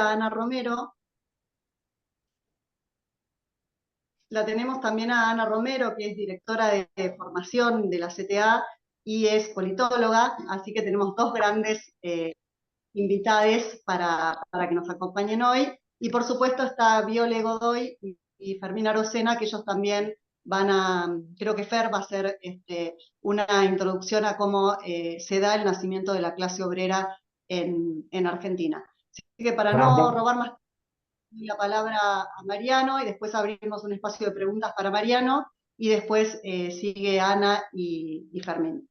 a Ana Romero. La tenemos también a Ana Romero, que es directora de formación de la CTA y es politóloga, así que tenemos dos grandes invitades para que nos acompañen hoy. Y por supuesto está Viole Godoy y Fermín Arocena, que ellos también van a, creo que Fer va a hacer una introducción a cómo se da el nacimiento de la clase obrera en Argentina. Así que para no Bueno, robar más la palabra a Mariano y después abrimos un espacio de preguntas para Mariano y después sigue Ana y Fermín.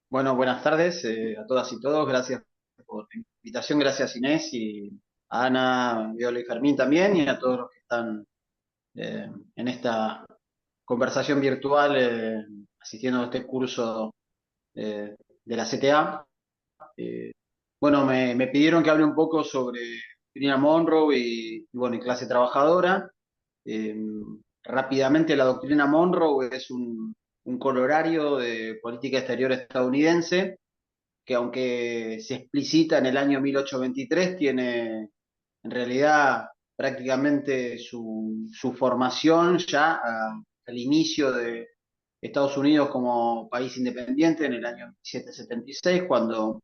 Bueno, buenas tardes a todas y todos. Gracias por la invitación. Gracias Inés y a Ana, Viola y Fermín también y a todos los que están en esta conversación virtual asistiendo a este curso de la CTA. Bueno, me pidieron que hable un poco sobre Doctrina Monroe bueno, y clase trabajadora. Eh, Rápidamente, la doctrina Monroe es un corolario de política exterior estadounidense que aunque se explicita en el año 1823, tiene en realidad prácticamente su formación ya al inicio de Estados Unidos como país independiente en el año 1776, cuando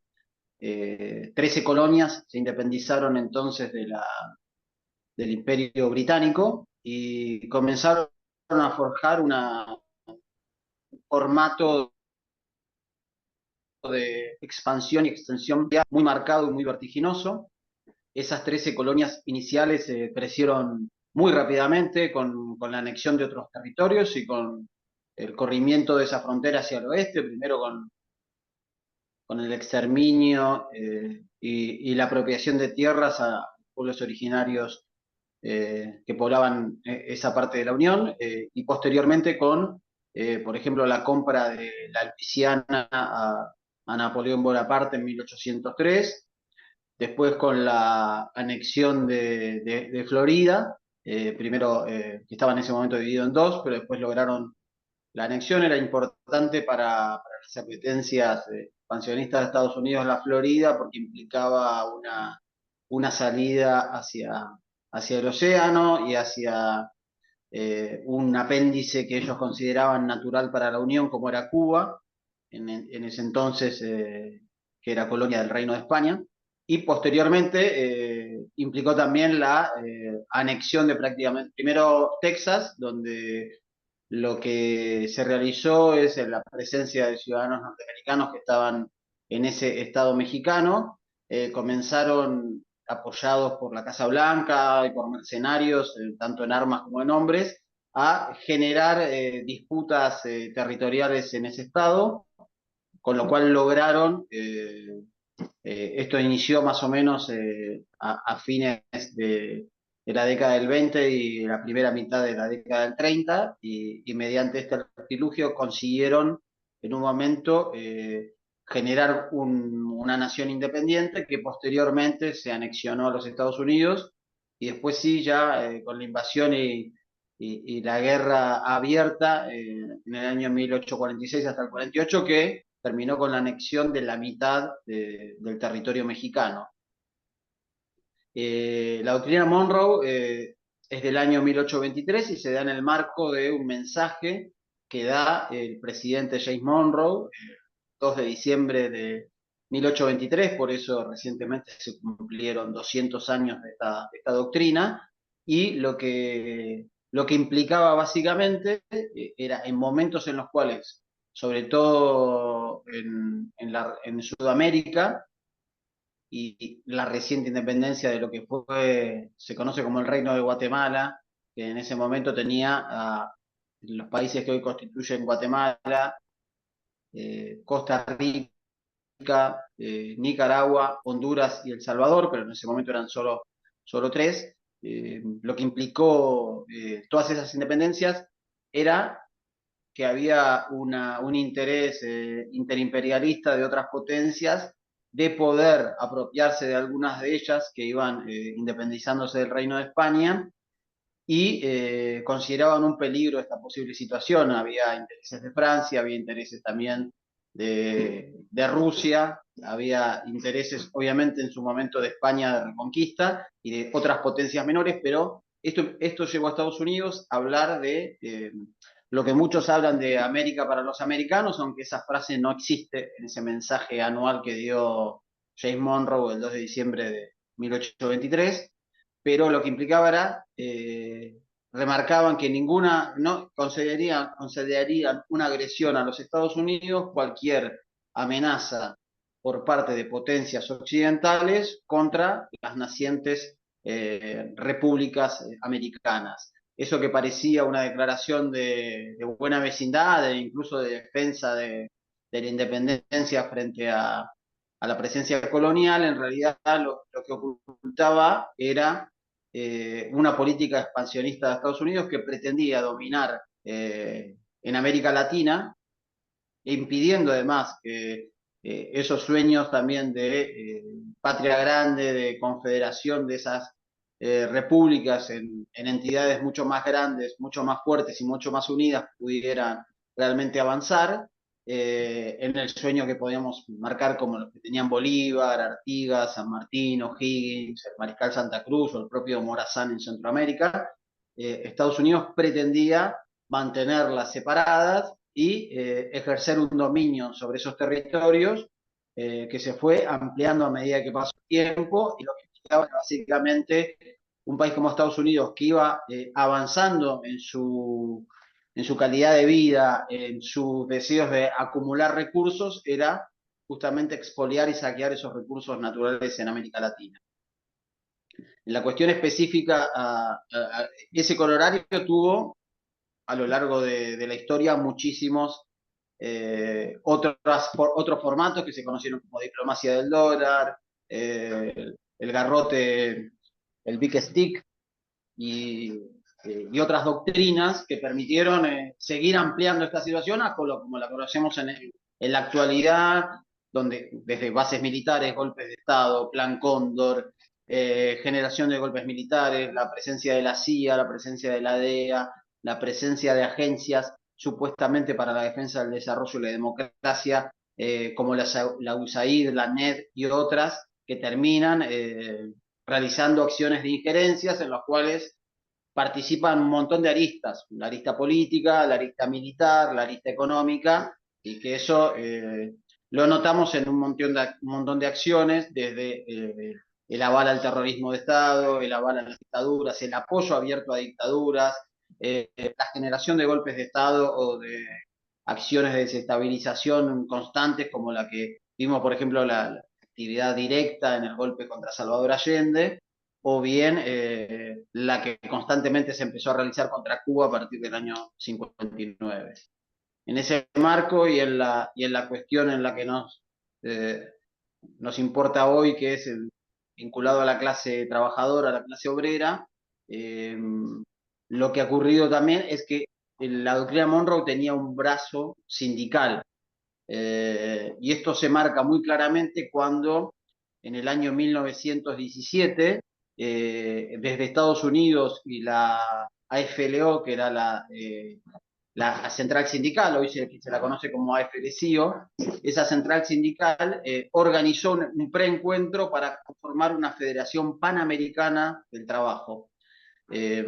13 colonias se independizaron entonces del Imperio Británico y comenzaron a forjar un formato de expansión y extensión muy marcado y muy vertiginoso. Esas 13 colonias iniciales crecieron muy rápidamente con la anexión de otros territorios y con el corrimiento de esa frontera hacia el oeste, primero con el exterminio y la apropiación de tierras a pueblos originarios que poblaban esa parte de la Unión, y posteriormente con, por ejemplo, la compra de la Luisiana a Napoleón Bonaparte en 1803, después con la anexión de Florida, primero que estaba en ese momento dividido en dos, pero después lograron la anexión. Era importante para las apetencias expansionistas de Estados Unidos la Florida porque implicaba una salida hacia el océano y hacia un apéndice que ellos consideraban natural para la Unión, como era Cuba, en ese entonces, que era colonia del Reino de España, y posteriormente implicó también la anexión de prácticamente, primero Texas, donde lo que se realizó es la presencia de ciudadanos norteamericanos que estaban en ese estado mexicano. Comenzaron apoyados por la Casa Blanca y por mercenarios, tanto en armas como en hombres, a generar disputas territoriales en ese estado, con lo cual lograron, esto inició más o menos a fines de la década del 20 y la primera mitad de la década del 30, y mediante este artilugio consiguieron en un momento generar una nación independiente que posteriormente se anexionó a los Estados Unidos y después sí, ya con la invasión y la guerra abierta en el año 1846 hasta el 48, que terminó con la anexión de la mitad del territorio mexicano. La doctrina Monroe es del año 1823 y se da en el marco de un mensaje que da el presidente James Monroe, 2 de diciembre de 1823, por eso recientemente se cumplieron 200 años de esta doctrina, y lo que implicaba básicamente era en momentos en los cuales, sobre todo en Sudamérica, y la reciente independencia de lo que se conoce como el Reino de Guatemala, que en ese momento tenía a los países que hoy constituyen Guatemala, Costa Rica, Nicaragua, Honduras y El Salvador, pero en ese momento eran solo tres. Lo que implicó todas esas independencias era que había un interés interimperialista de otras potencias de poder apropiarse de algunas de ellas que iban independizándose del Reino de España, y consideraban un peligro esta posible situación. Había intereses de Francia, había intereses también de Rusia, había intereses obviamente en su momento de España de reconquista y de otras potencias menores, pero esto llevó a Estados Unidos a hablar de lo que muchos hablan de América para los americanos, aunque esa frase no existe en ese mensaje anual que dio James Monroe el 2 de diciembre de 1823, pero lo que implicaba era, remarcaban que ninguna, no considerarían una agresión a los Estados Unidos cualquier amenaza por parte de potencias occidentales contra las nacientes repúblicas americanas. Eso que parecía una declaración de buena vecindad e incluso de defensa de la independencia frente a la presencia colonial, en realidad lo que ocultaba era una política expansionista de Estados Unidos que pretendía dominar en América Latina, impidiendo además que esos sueños también de patria grande, de confederación de esas repúblicas en entidades mucho más grandes, mucho más fuertes y mucho más unidas pudieran realmente avanzar en el sueño que podíamos marcar como los que tenían Bolívar, Artigas, San Martín, O'Higgins, el Mariscal Santa Cruz o el propio Morazán en Centroamérica. Estados Unidos pretendía mantenerlas separadas y ejercer un dominio sobre esos territorios que se fue ampliando a medida que pasó el tiempo y lo que implicaba básicamente un país como Estados Unidos que iba avanzando en su calidad de vida, en sus deseos de acumular recursos, era justamente expoliar y saquear esos recursos naturales en América Latina. En la cuestión específica, ese colorario tuvo a lo largo de la historia muchísimos otros formatos que se conocieron como diplomacia del dólar, el garrote, el big stick y otras doctrinas que permitieron seguir ampliando esta situación a como la conocemos en la actualidad, donde desde bases militares, golpes de Estado, Plan Cóndor, generación de golpes militares, la presencia de la CIA, la presencia de la DEA, la presencia de agencias supuestamente para la defensa del desarrollo y la democracia, como la USAID, la NED y otras, que terminan realizando acciones de injerencias en las cuales participan un montón de aristas, la arista política, la arista militar, la arista económica, y que eso lo notamos en un montón de acciones, desde el aval al terrorismo de Estado, el aval a las dictaduras, el apoyo abierto a dictaduras, la generación de golpes de Estado o de acciones de desestabilización constantes como la que vimos, por ejemplo, la actividad directa en el golpe contra Salvador Allende, o bien la que constantemente se empezó a realizar contra Cuba a partir del año 59. En ese marco y en la cuestión en la que nos importa hoy, que es vinculado a la clase trabajadora, a la clase obrera, eh, lo que ha ocurrido también es que la doctrina Monroe tenía un brazo sindical, y esto se marca muy claramente cuando en el año 1917, desde Estados Unidos y la AFLO, que era la central sindical, hoy se la conoce como AFL-CIO, esa central sindical organizó un preencuentro para formar una federación panamericana del trabajo. Eh,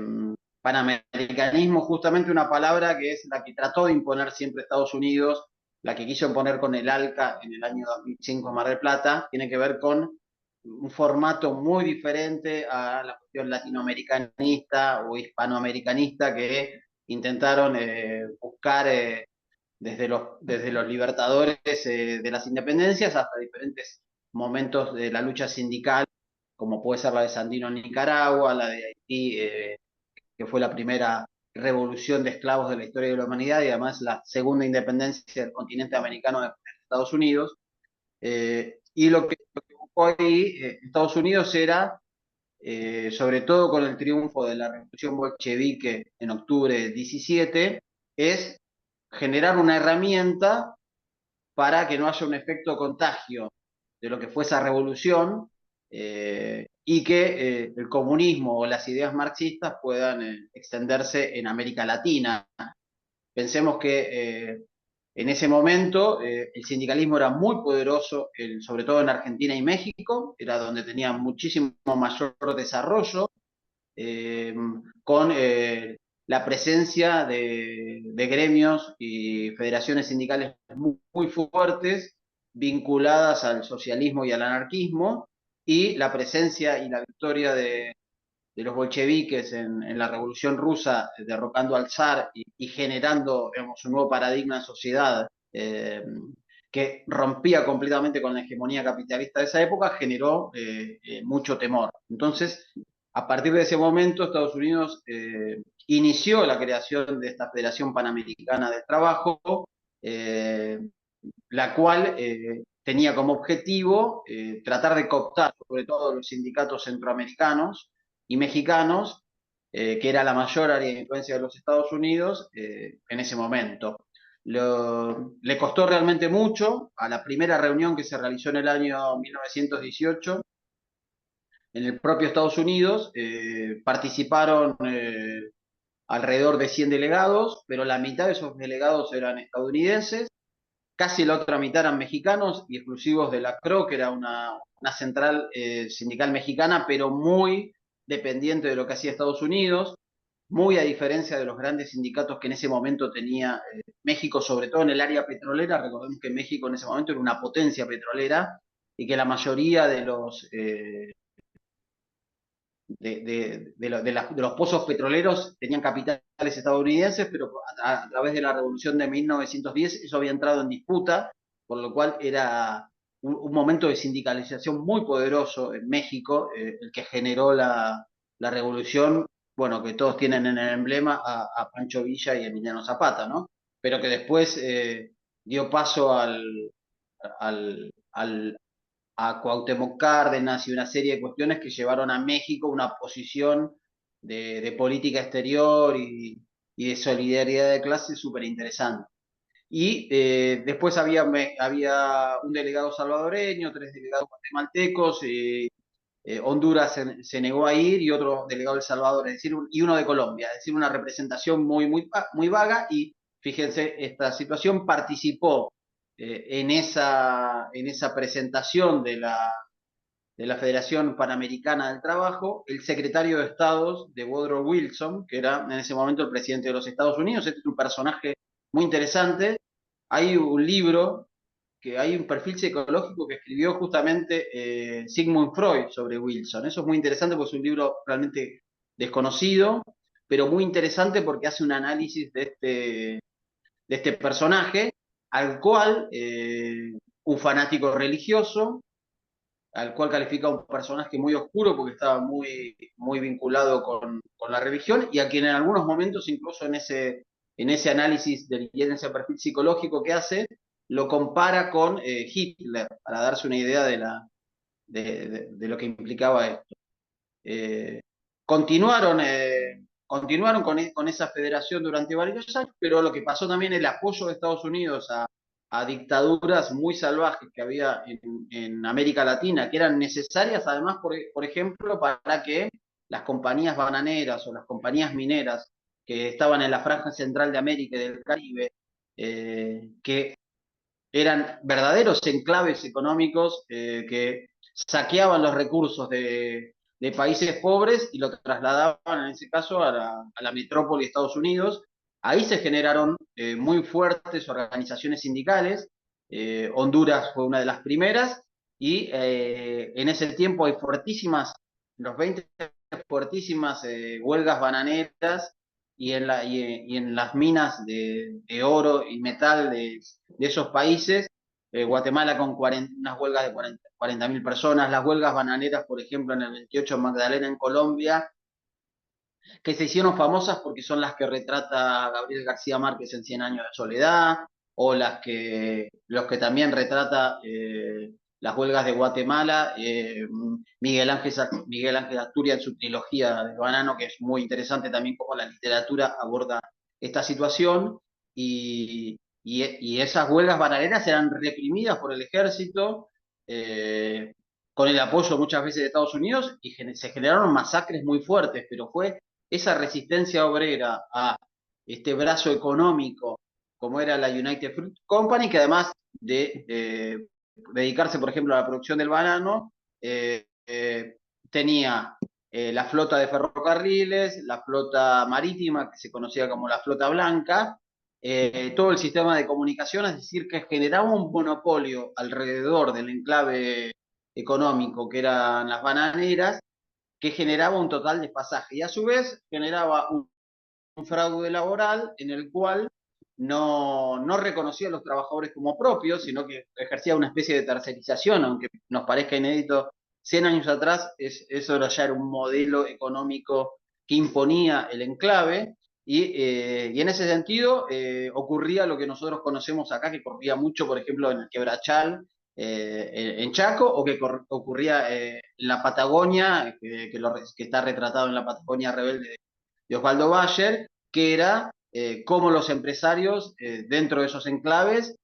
Panamericanismo, justamente una palabra que es la que trató de imponer siempre Estados Unidos, la que quiso imponer con el ALCA en el año 2005 en Mar del Plata, tiene que ver con un formato muy diferente a la cuestión latinoamericanista o hispanoamericanista que intentaron buscar desde los libertadores de las independencias hasta diferentes momentos de la lucha sindical, como puede ser la de Sandino en Nicaragua, la de Haití, que fue la primera revolución de esclavos de la historia de la humanidad y además la segunda independencia del continente americano de Estados Unidos. Y lo que buscó ahí Estados Unidos era, sobre todo con el triunfo de la revolución bolchevique en octubre del 17, es generar una herramienta para que no haya un efecto contagio de lo que fue esa revolución y que el comunismo o las ideas marxistas puedan extenderse en América Latina. Pensemos que En ese momento el sindicalismo era muy poderoso, sobre todo en Argentina y México, era donde tenía muchísimo mayor desarrollo, eh, con la presencia de gremios y federaciones sindicales muy fuertes, vinculadas al socialismo y al anarquismo, y la presencia y la victoria de los bolcheviques en la Revolución Rusa, derrocando al zar y generando, digamos, un nuevo paradigma en sociedad que rompía completamente con la hegemonía capitalista de esa época, generó mucho temor. Entonces, a partir de ese momento, Estados Unidos inició la creación de esta Federación Panamericana del Trabajo, eh, la cual tenía como objetivo tratar de cooptar sobre todo los sindicatos centroamericanos y mexicanos, que era la mayor área de influencia de los Estados Unidos en ese momento. Le costó realmente mucho. A la primera reunión que se realizó en el año 1918 en el propio Estados Unidos participaron alrededor de 100 delegados, pero la mitad de esos delegados eran estadounidenses, casi la otra mitad eran mexicanos y exclusivos de la CRO, que era una central sindical mexicana, pero muy dependiente de lo que hacía Estados Unidos, muy a diferencia de los grandes sindicatos que en ese momento tenía México, sobre todo en el área petrolera. Recordemos que México en ese momento era una potencia petrolera y que la mayoría de los pozos petroleros tenían capitales estadounidenses, pero a través de la revolución de 1910 eso había entrado en disputa, por lo cual era un momento de sindicalización muy poderoso en México, el que generó la revolución, bueno, que todos tienen en el emblema a Pancho Villa y Emiliano Zapata, ¿no? Pero que después dio paso al, a Cuauhtémoc Cárdenas y una serie de cuestiones que llevaron a México una posición de política exterior y de solidaridad de clase súper interesante. Y después había un delegado salvadoreño, tres delegados guatemaltecos, Honduras se negó a ir y otro delegado de El Salvador, es decir, y uno de Colombia, es decir, una representación muy vaga. Y fíjense, esta situación participó en esa presentación de la Federación Panamericana del Trabajo, el secretario de Estado de Woodrow Wilson, que era en ese momento el presidente de los Estados Unidos. Este es un personaje muy interesante. Hay un libro, que hay un perfil psicológico que escribió justamente Sigmund Freud sobre Wilson. Eso es muy interesante porque es un libro realmente desconocido, pero muy interesante porque hace un análisis de este personaje, al cual un fanático religioso, al cual califica un personaje muy oscuro porque estaba muy vinculado con la religión, y a quien en algunos momentos, incluso en ese análisis y en ese perfil psicológico que hace, lo compara con Hitler, para darse una idea de lo que implicaba esto. Eh, continuaron con esa federación durante varios años, pero lo que pasó también, el apoyo de Estados Unidos a dictaduras muy salvajes que había en América Latina, que eran necesarias además, por ejemplo, para que las compañías bananeras o las compañías mineras que estaban en la franja central de América y del Caribe, que eran verdaderos enclaves económicos que saqueaban los recursos de países pobres y lo trasladaban, en ese caso, a la metrópoli de Estados Unidos. Ahí se generaron muy fuertes organizaciones sindicales. Honduras fue una de las primeras, y en ese tiempo hay fuertísimas, los 20 fuertísimas huelgas bananeras, y en las minas de oro y metal de esos países. Guatemala con unas huelgas de 40.000 personas, las huelgas bananeras, por ejemplo, en el 28 en Magdalena, en Colombia, que se hicieron famosas porque son las que retrata Gabriel García Márquez en Cien años de soledad, o los que también retrata las huelgas de Guatemala, Miguel Ángel Asturias en su trilogía de Banano, que es muy interesante también cómo la literatura aborda esta situación. Y esas huelgas bananeras eran reprimidas por el ejército, con el apoyo muchas veces de Estados Unidos, y se generaron masacres muy fuertes, pero fue esa resistencia obrera a este brazo económico como era la United Fruit Company, que además de dedicarse, por ejemplo, a la producción del banano, tenía la flota de ferrocarriles, la flota marítima, que se conocía como la flota blanca, todo el sistema de comunicación, es decir, que generaba un monopolio alrededor del enclave económico que eran las bananeras, que generaba un total desfasaje y a su vez generaba un fraude laboral en el cual no reconocía a los trabajadores como propios, sino que ejercía una especie de tercerización, aunque nos parezca inédito. 100 años atrás, eso ya era un modelo económico que imponía el enclave, y en ese sentido ocurría lo que nosotros conocemos acá, que ocurría mucho, por ejemplo, en el Quebrachal, en Chaco, o que ocurría en la Patagonia, que está retratado en la Patagonia Rebelde de Osvaldo Bayer, que era cómo los empresarios dentro de esos enclaves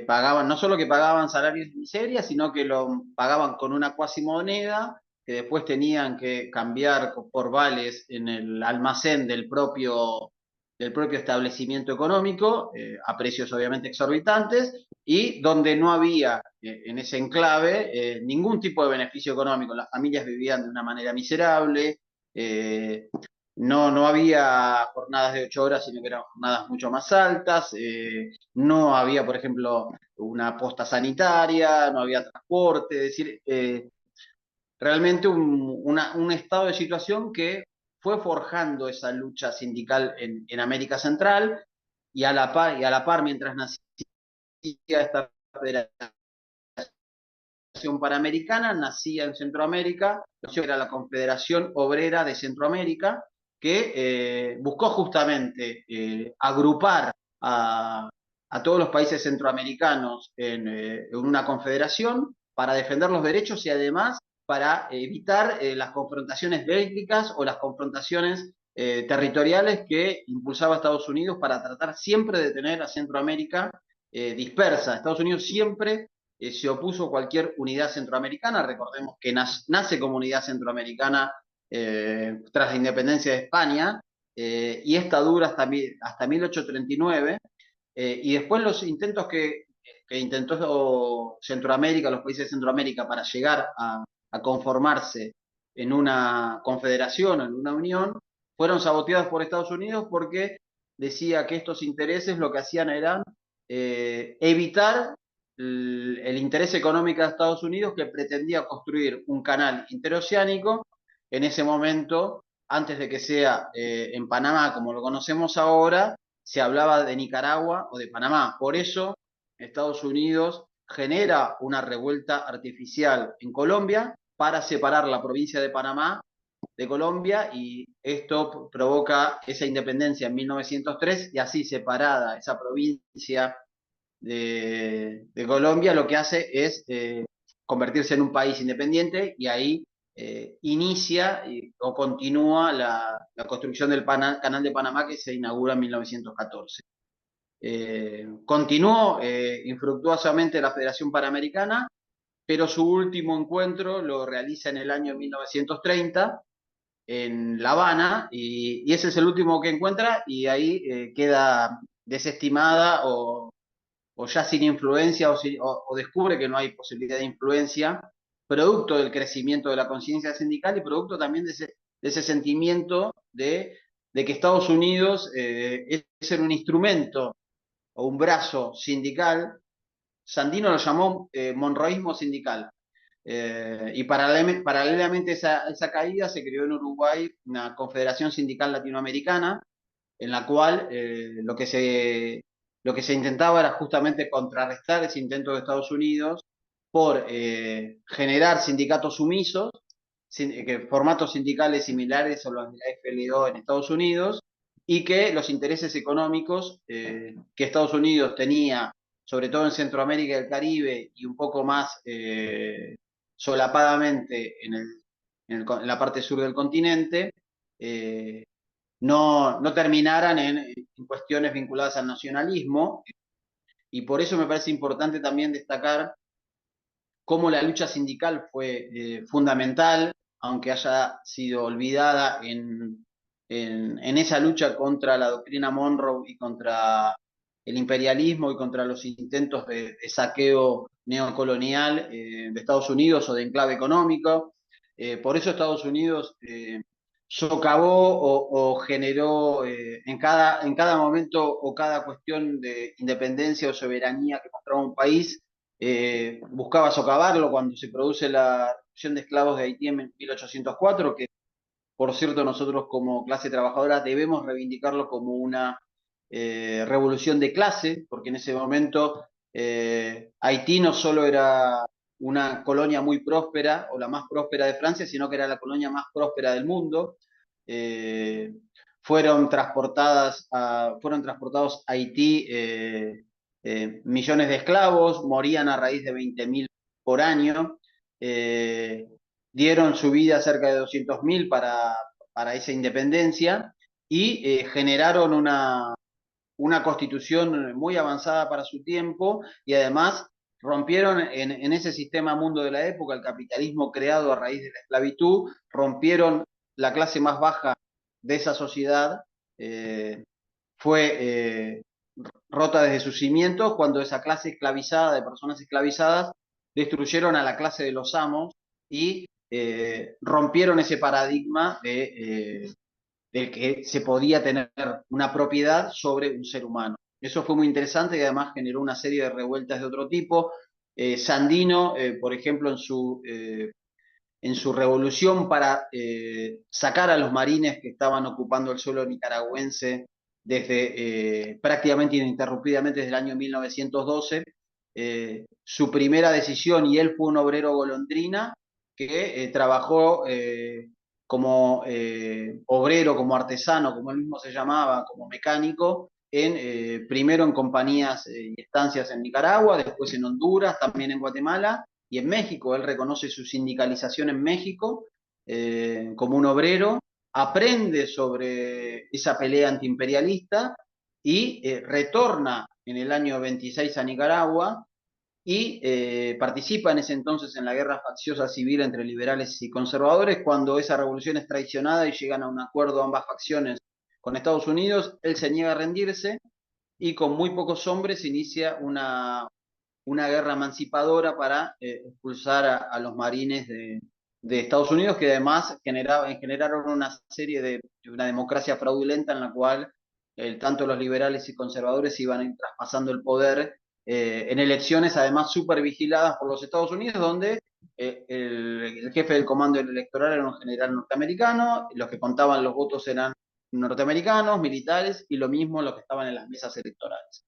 pagaban, no solo que pagaban salarios de miseria, sino que lo pagaban con una cuasimoneda que después tenían que cambiar por vales en el almacén del propio establecimiento económico, a precios obviamente exorbitantes, y donde no había en ese enclave ningún tipo de beneficio económico. Las familias vivían de una manera miserable, no había jornadas de 8 horas, sino que eran jornadas mucho más altas. No había, por ejemplo, una posta sanitaria, no había transporte. Es decir, realmente un estado de situación que fue forjando esa lucha sindical en América Central, y a la par, mientras nacía esta federación Panamericana, nacía en Centroamérica, que era la Confederación Obrera de Centroamérica, que buscó justamente agrupar a todos los países centroamericanos en una confederación para defender los derechos y además para evitar las confrontaciones bélicas o las confrontaciones territoriales que impulsaba Estados Unidos para tratar siempre de tener a Centroamérica dispersa. Estados Unidos siempre se opuso a cualquier unidad centroamericana. Recordemos que nace como unidad centroamericana tras la independencia de España, y esta dura hasta 1839, y después los intentos que intentó Centroamérica, los países de Centroamérica, para llegar a conformarse en una confederación o en una unión, fueron saboteados por Estados Unidos porque decía que estos intereses lo que hacían era evitar el interés económico de Estados Unidos, que pretendía construir un canal interoceánico en ese momento, antes de que sea en Panamá como lo conocemos ahora. Se hablaba de Nicaragua o de Panamá. Por eso Estados Unidos genera una revuelta artificial en Colombia para separar la provincia de Panamá de Colombia, y esto provoca esa independencia en 1903, y así separada esa provincia de Colombia, lo que hace es convertirse en un país independiente, y ahí inicia o continúa la construcción del Canal de Panamá, que se inaugura en 1914. Continuó infructuosamente la Federación Panamericana, pero su último encuentro lo realiza en el año 1930 en La Habana, y ese es el último que encuentra, y ahí queda desestimada o ya sin influencia, o descubre que no hay posibilidad de influencia, producto del crecimiento de la conciencia sindical y producto también de ese sentimiento de que Estados Unidos es un instrumento o un brazo sindical. Sandino lo llamó monroísmo sindical. Y paralelamente a esa caída se creó en Uruguay una Confederación Sindical Latinoamericana, en la cual lo que se intentaba era justamente contrarrestar ese intento de Estados Unidos por generar sindicatos sumisos, formatos sindicales similares a los de la FLO en Estados Unidos, y que los intereses económicos que Estados Unidos tenía, sobre todo en Centroamérica y el Caribe, y un poco más solapadamente en la parte sur del continente, eh, no terminaran en cuestiones vinculadas al nacionalismo. Y por eso me parece importante también destacar cómo la lucha sindical fue fundamental, aunque haya sido olvidada en esa lucha contra la doctrina Monroe y contra el imperialismo y contra los intentos de saqueo neocolonial de Estados Unidos o de enclave económico. Por eso Estados Unidos socavó o generó en cada momento o cada cuestión de independencia o soberanía que mostraba un país, buscaba socavarlo cuando se produce la reducción de esclavos de Haití en 1804, que por cierto nosotros como clase trabajadora debemos reivindicarlo como una revolución de clase, porque en ese momento Haití no solo era una colonia muy próspera o la más próspera de Francia, sino que era la colonia más próspera del mundo. Eh, fueron transportados a Haití millones de esclavos, morían a raíz de 20.000 por año, eh, dieron su vida cerca de 200.000 para esa independencia y generaron una constitución muy avanzada para su tiempo y además rompieron en ese sistema mundo de la época, el capitalismo creado a raíz de la esclavitud, rompieron la clase más baja de esa sociedad, fue rota desde sus cimientos cuando esa clase esclavizada, de personas esclavizadas, destruyeron a la clase de los amos y rompieron ese paradigma de que se podía tener una propiedad sobre un ser humano. Eso fue muy interesante y además generó una serie de revueltas de otro tipo. Sandino, por ejemplo, en su revolución para sacar a los marines que estaban ocupando el suelo nicaragüense desde prácticamente ininterrumpidamente desde el año 1912, su primera decisión, y él fue un obrero golondrina que trabajó como obrero, como artesano, como él mismo se llamaba, como mecánico, primero en compañías y estancias en Nicaragua, después en Honduras, también en Guatemala y en México. Él reconoce su sindicalización en México como un obrero, aprende sobre esa pelea antiimperialista y retorna en el año 26 a Nicaragua y participa en ese entonces en la guerra facciosa civil entre liberales y conservadores. Cuando esa revolución es traicionada y llegan a un acuerdo ambas facciones con Estados Unidos, él se niega a rendirse y con muy pocos hombres inicia una guerra emancipadora para expulsar a los marines de Estados Unidos, que además generaron una serie de una democracia fraudulenta en la cual tanto los liberales y conservadores iban a ir traspasando el poder en elecciones además súper vigiladas por los Estados Unidos, donde el jefe del comando electoral era un general norteamericano, los que contaban los votos eran norteamericanos, militares, y lo mismo los que estaban en las mesas electorales.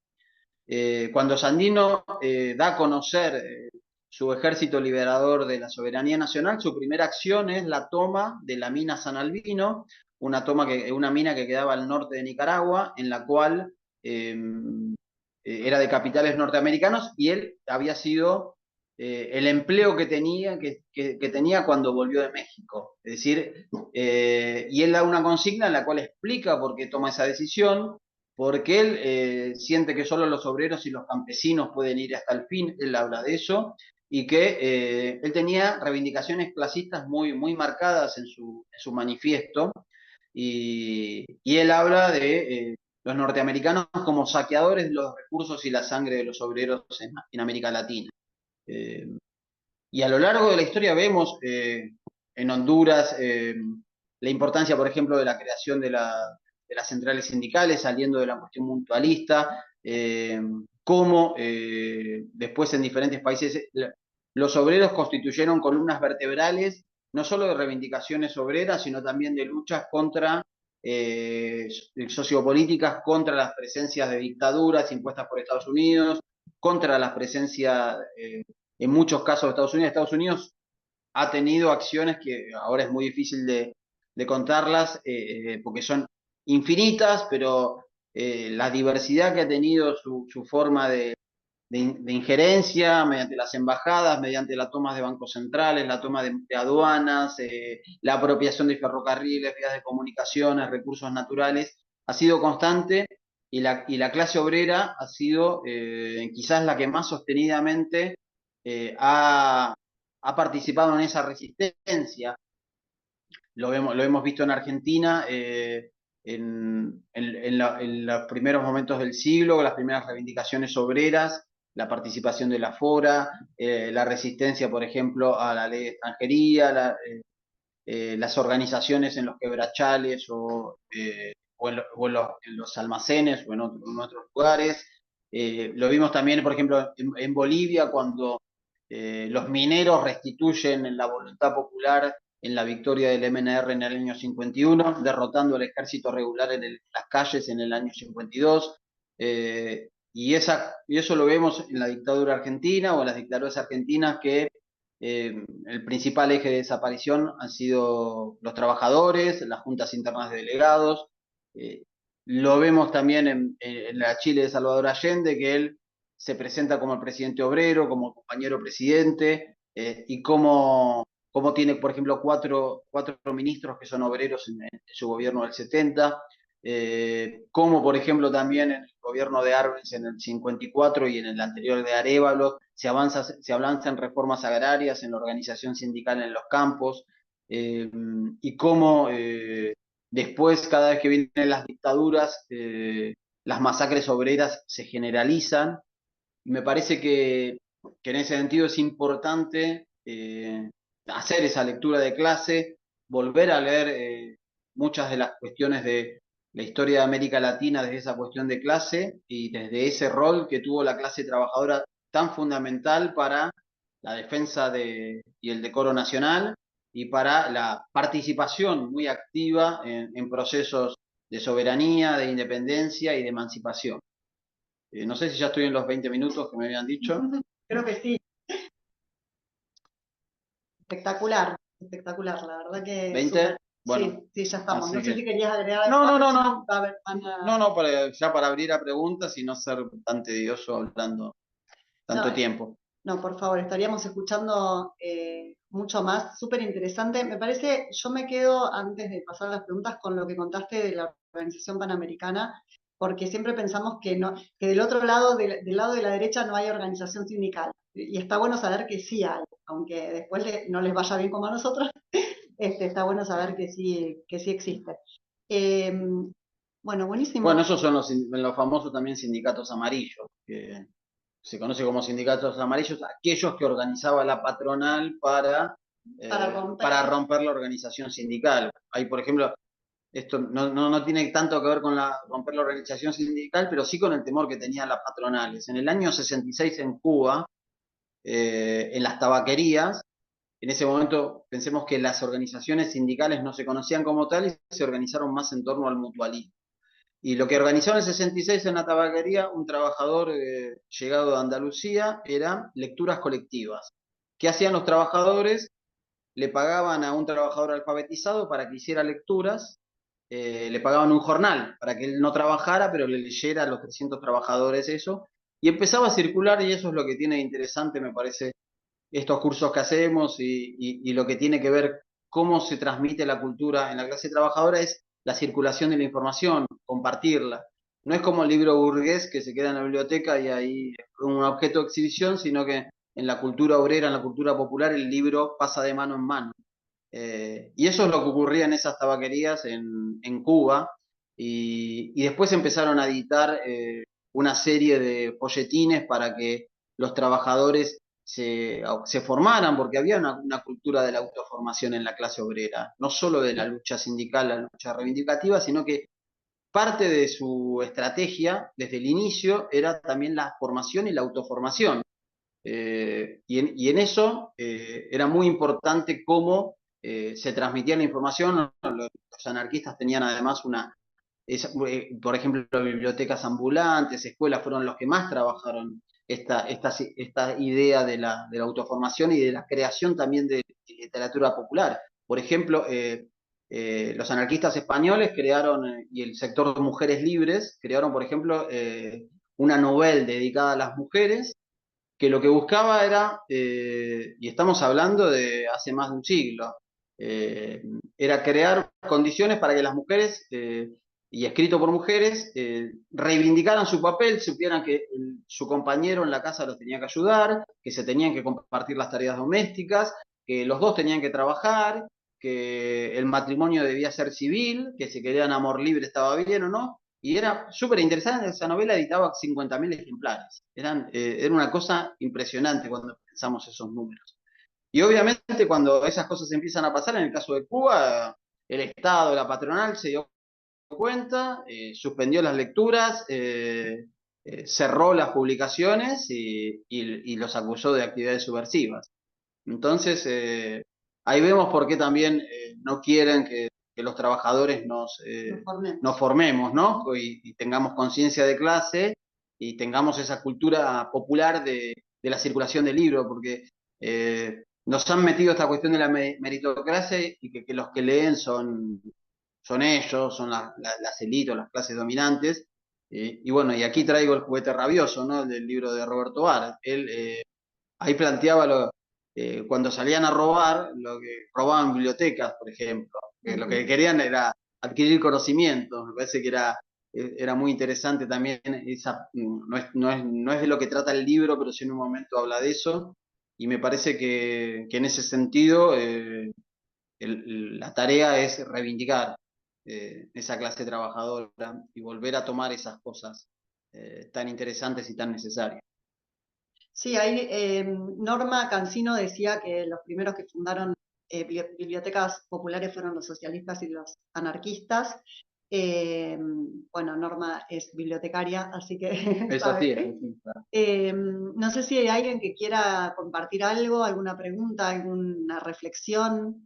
Cuando Sandino da a conocer su ejército liberador de la soberanía nacional, su primera acción es la toma de la mina San Albino, una mina que quedaba al norte de Nicaragua, en la cual era de capitales norteamericanos, y él había sido el empleo que tenía cuando volvió de México. Es decir, y él da una consigna en la cual explica por qué toma esa decisión, porque él siente que solo los obreros y los campesinos pueden ir hasta el fin. Él habla de eso, y que él tenía reivindicaciones clasistas muy, muy marcadas en su manifiesto, y él habla de los norteamericanos como saqueadores de los recursos y la sangre de los obreros en América Latina. Eh, y a lo largo de la historia vemos en Honduras la importancia, por ejemplo, de la creación de las centrales sindicales, saliendo de la cuestión mutualista, cómo después en diferentes países los obreros constituyeron columnas vertebrales, no solo de reivindicaciones obreras, sino también de luchas contra sociopolíticas, contra las presencias de dictaduras impuestas por Estados Unidos, contra la presencia en muchos casos de Estados Unidos. Estados Unidos ha tenido acciones que ahora es muy difícil de contarlas porque son infinitas, pero la diversidad que ha tenido su forma de injerencia mediante las embajadas, mediante la toma de bancos centrales, la toma de aduanas, la apropiación de ferrocarriles, vías de comunicaciones, recursos naturales, ha sido constante, y la clase obrera ha sido quizás la que más sostenidamente ha participado en esa resistencia. Lo hemos visto en Argentina, en los primeros momentos del siglo, las primeras reivindicaciones obreras, la participación de la Fora, la resistencia, por ejemplo, a la ley de extranjería, las organizaciones en los quebrachales o en los almacenes o en otros lugares. Lo vimos también, por ejemplo, en Bolivia, cuando los mineros restituyen la voluntad popular en la victoria del MNR en el año 51, derrotando al ejército regular en las calles en el año 52. Y eso lo vemos en la dictadura argentina o en las dictaduras argentinas, que el principal eje de desaparición han sido los trabajadores, las juntas internas de delegados. Eh, lo vemos también en la Chile de Salvador Allende, que él se presenta como el presidente obrero, como compañero presidente, y cómo tiene, por ejemplo, cuatro ministros que son obreros en su gobierno del 70, como por ejemplo también en el gobierno de Arbenz en el 54 y en el anterior de Arévalo se avanza en reformas agrarias, en la organización sindical en los campos, y cómo después, cada vez que vienen las dictaduras, las masacres obreras se generalizan. Y me parece que en ese sentido es importante hacer esa lectura de clase, volver a leer muchas de las cuestiones de la historia de América Latina desde esa cuestión de clase y desde ese rol que tuvo la clase trabajadora tan fundamental para la defensa y el decoro nacional y para la participación muy activa en procesos de soberanía, de independencia y de emancipación. No sé si ya estoy en los 20 minutos que me habían dicho. Creo que sí. Espectacular, espectacular, la verdad que ¿20? súper. Bueno, Sí, sí, ya estamos. No sé que... si querías agregar algo No, no, más. no, no. A ver, Ana. No, ya para abrir a preguntas y no ser tan tedioso hablando No, tanto tiempo. no, por favor, estaríamos escuchando mucho más, súper interesante. Me parece, yo me quedo, antes de pasar a las preguntas, con lo que contaste de la Organización Panamericana, porque siempre pensamos que, no, que del otro lado, del lado de la derecha, no hay organización sindical. Y está bueno saber que sí hay, aunque después no les vaya bien como a nosotros, está bueno saber que sí existe. Eh, bueno, Bueno, buenísimo. esos son los famosos también sindicatos amarillos, que se conoce como sindicatos amarillos, aquellos que organizaba la patronal Para romper. para romper la organización sindical. Hay, por ejemplo, esto no tiene tanto que ver con romper la organización sindical, pero sí con el temor que tenían las patronales. En el año 66 en Cuba, en las tabaquerías, en ese momento pensemos que las organizaciones sindicales no se conocían como tal y se organizaron más en torno al mutualismo. Y lo que organizó en el 66 en la tabaquería un trabajador llegado de Andalucía eran lecturas colectivas. ¿Qué hacían los trabajadores? Le pagaban a un trabajador alfabetizado para que hiciera lecturas, le pagaban un jornal para que él no trabajara, pero le leyera a los 300 trabajadores eso, y empezaba a circular, y eso es lo que tiene de interesante, me parece, estos cursos que hacemos y lo que tiene que ver cómo se transmite la cultura en la clase trabajadora es la circulación de la información, compartirla. No es como el libro burgués que se queda en la biblioteca y ahí es un objeto de exhibición, sino que en la cultura obrera, en la cultura popular, el libro pasa de mano en mano. Y eso es lo que ocurría en esas tabaquerías en Cuba. Y después empezaron a editar una serie de folletines para que los trabajadores se formaran, porque había una cultura de la autoformación en la clase obrera, no solo de la lucha sindical, la lucha reivindicativa, sino que parte de su estrategia desde el inicio era también la formación y la autoformación. Y en eso era muy importante cómo se transmitía la información. Los anarquistas tenían además por ejemplo, bibliotecas ambulantes, escuelas fueron los que más trabajaron esta idea de la autoformación y de la creación también de literatura popular. Por ejemplo, los anarquistas españoles crearon, y el sector de mujeres libres, crearon, por ejemplo, una novela dedicada a las mujeres, que lo que buscaba era, y estamos hablando de hace más de un siglo, eh, era crear condiciones para que las mujeres, y escrito por mujeres, reivindicaran su papel, supieran que su compañero en la casa los tenía que ayudar, que se tenían que compartir las tareas domésticas, que los dos tenían que trabajar, que el matrimonio debía ser civil, que si querían amor libre estaba bien o no, y era súper interesante, esa novela editaba 50.000 ejemplares, era una cosa impresionante cuando pensamos esos números. Y obviamente cuando esas cosas empiezan a pasar, en el caso de Cuba, el Estado, la patronal se dio cuenta, suspendió las lecturas, cerró las publicaciones y los acusó de actividades subversivas. Entonces, ahí vemos por qué también no quieren que los trabajadores nos formemos, ¿no? Y tengamos conciencia de clase y tengamos esa cultura popular de la circulación del libro, porque nos han metido esta cuestión de la meritocracia y que los que leen son ellos, son las élites, las clases dominantes. Y bueno, y aquí traigo el juguete rabioso, ¿no? Del libro de Roberto Bar. Él ahí planteaba cuando salían a robar, lo que robaban bibliotecas, por ejemplo, que lo que querían era adquirir conocimiento. Me parece que era muy interesante también no es de lo que trata el libro, pero sí en un momento habla de eso. Y me parece que en ese sentido la tarea es reivindicar esa clase trabajadora y volver a tomar esas cosas tan interesantes y tan necesarias. Sí, ahí Norma Cancino decía que los primeros que fundaron bibliotecas populares fueron los socialistas y los anarquistas. Bueno, Norma es bibliotecaria, así que Es sabe. así, es así, claro. No sé si hay alguien que quiera compartir algo, alguna pregunta, alguna reflexión.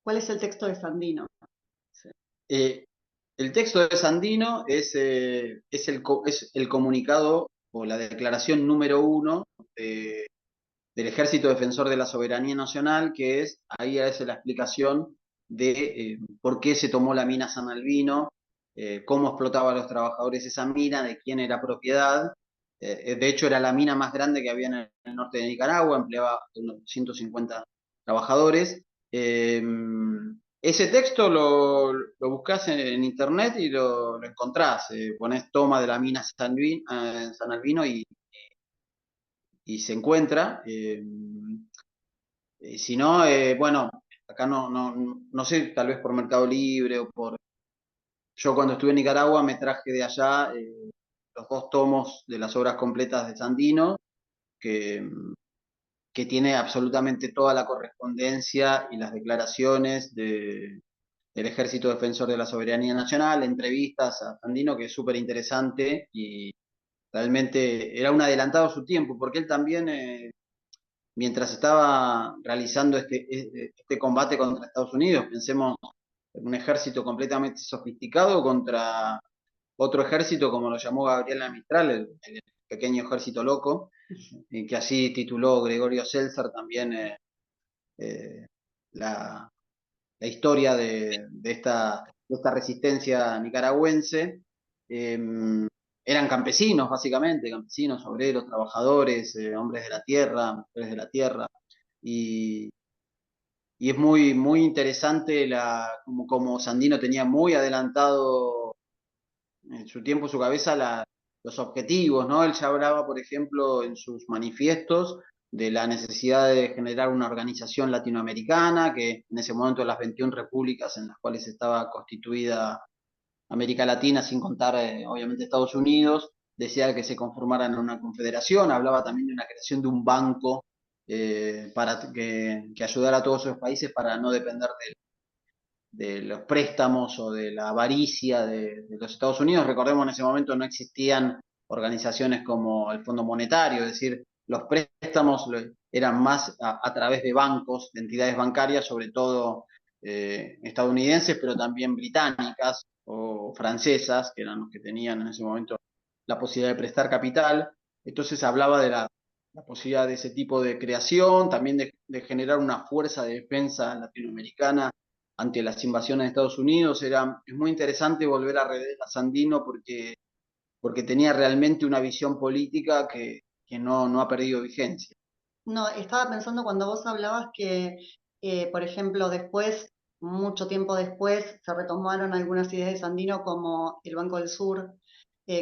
¿Cuál es el texto de Sandino? Eh, el texto de Sandino es el comunicado o la declaración número 1 del Ejército Defensor de la Soberanía Nacional, que ahí es la explicación de por qué se tomó la mina San Albino, cómo explotaba a los trabajadores esa mina, de quién era propiedad. De hecho, era la mina más grande que había en el norte de Nicaragua, empleaba unos 150 trabajadores. Ese texto lo buscás en internet y lo encontrás. Ponés toma de la mina San Albino y se encuentra. Si no, bueno, acá no sé, tal vez por Mercado Libre o por... Yo cuando estuve en Nicaragua me traje de allá los 2 tomos de las obras completas de Sandino, que, que tiene absolutamente toda la correspondencia y las declaraciones del Ejército Defensor de la Soberanía Nacional, entrevistas a Sandino, que es súper interesante y realmente era un adelantado a su tiempo, porque él también mientras estaba realizando este combate contra Estados Unidos, pensemos en un ejército completamente sofisticado contra otro ejército, como lo llamó Gabriela Mistral, el pequeño ejército loco, que así tituló Gregorio Seltzer también eh, la, la, historia de esta resistencia nicaragüense. Eh, Eran campesinos, básicamente, campesinos, obreros, trabajadores, hombres de la tierra, mujeres de la tierra, y, y es muy, muy interesante como Sandino tenía muy adelantado en su tiempo, su cabeza, los objetivos, ¿no? Él ya hablaba, por ejemplo, en sus manifiestos de la necesidad de generar una organización latinoamericana, que en ese momento las 21 repúblicas en las cuales estaba constituida América Latina, sin contar obviamente Estados Unidos, decía que se conformaran en una confederación, hablaba también de una creación de un banco para que ayudara a todos esos países para no depender de los préstamos o de la avaricia de los Estados Unidos. Recordemos, en ese momento no existían organizaciones como el Fondo Monetario, es decir, los préstamos eran más a través de bancos, de entidades bancarias, sobre todo estadounidenses, pero también británicas o francesas, que eran los que tenían en ese momento la posibilidad de prestar capital. Entonces hablaba de la posibilidad de ese tipo de creación, también de generar una fuerza de defensa latinoamericana ante las invasiones de Estados Unidos. Es muy interesante volver a rever a Sandino porque tenía realmente una visión política que no ha perdido vigencia. No, estaba pensando cuando vos hablabas que, por ejemplo, después, mucho tiempo después, se retomaron algunas ideas de Sandino como el Banco del Sur,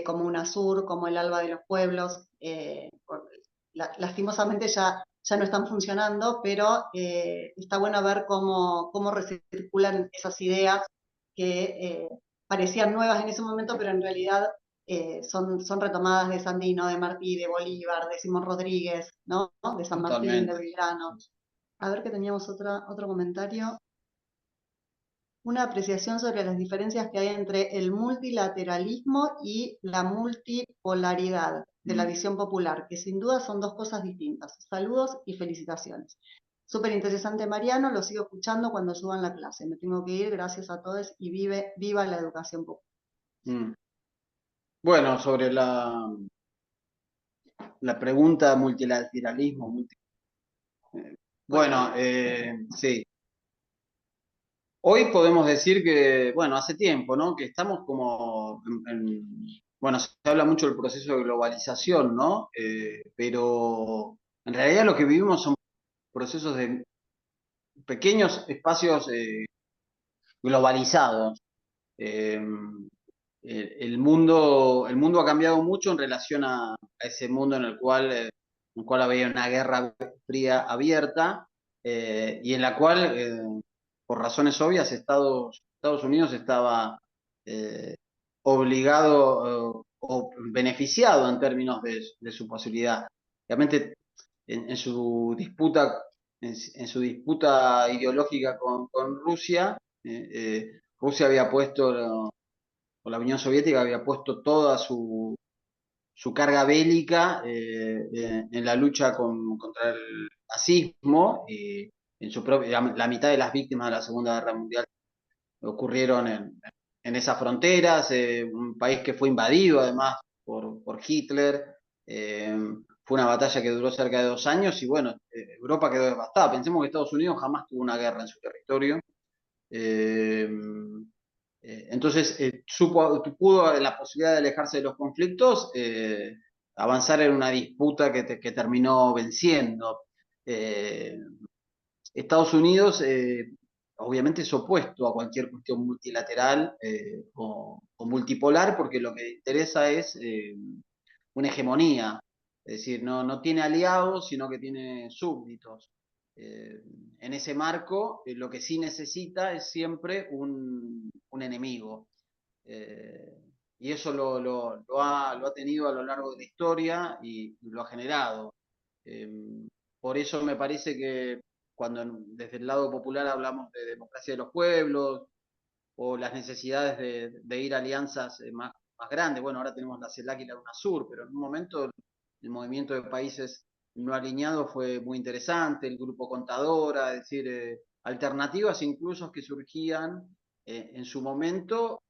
como UNASUR, como el ALBA de los Pueblos, lastimosamente ya no están funcionando, pero está bueno ver cómo recirculan esas ideas que parecían nuevas en ese momento, pero en realidad son retomadas de Sandino, de Martí, de Bolívar, de Simón Rodríguez, ¿no? De San Martín, de Totalmente. Belgrano. A ver que teníamos otro comentario. Una apreciación sobre las diferencias que hay entre el multilateralismo y la multipolaridad de la visión popular, que sin duda son dos cosas distintas. Saludos y felicitaciones. Súper interesante, Mariano, lo sigo escuchando cuando suban la clase. Me tengo que ir, gracias a todos y viva la educación popular. Bueno, sobre la pregunta multilateralismo, bueno, sí. Hoy podemos decir que, bueno, hace tiempo, ¿no? Que estamos como, bueno, se habla mucho del proceso de globalización, ¿no? Pero en realidad lo que vivimos son procesos de pequeños espacios globalizados. Eh, el mundo ha cambiado mucho en relación a ese mundo en el cual había una guerra fría abierta y en la cual, por razones obvias, Estados Unidos estaba eh, obligado o beneficiado en términos de su posibilidad. Realmente, en su disputa, en su disputa ideológica con Rusia, Rusia había puesto o la Unión Soviética había puesto toda su carga bélica en la lucha contra el nazismo y en su la mitad de las víctimas de la Segunda Guerra Mundial ocurrieron en esas fronteras, un país que fue invadido además por Hitler. Fue una batalla que duró cerca de 2 años y bueno, Europa quedó devastada. Pensemos que Estados Unidos jamás tuvo una guerra en su territorio. Eh, entonces, pudo la posibilidad de alejarse de los conflictos, avanzar en una disputa que terminó venciendo. Eh, Estados Unidos, obviamente, es opuesto a cualquier cuestión multilateral o multipolar, porque lo que le interesa es una hegemonía, es decir, no tiene aliados, sino que tiene súbditos. Eh, en ese marco, lo que sí necesita es siempre un enemigo. Eh, y eso lo ha tenido a lo largo de la historia y lo ha generado. Eh, por eso me parece que cuando desde el lado popular hablamos de democracia de los pueblos o las necesidades de ir a alianzas más grandes, bueno, ahora tenemos la CELAC y la UNASUR, pero en un momento el movimiento de países no alineados fue muy interesante, el grupo Contadora, es decir, alternativas incluso que surgían en su momento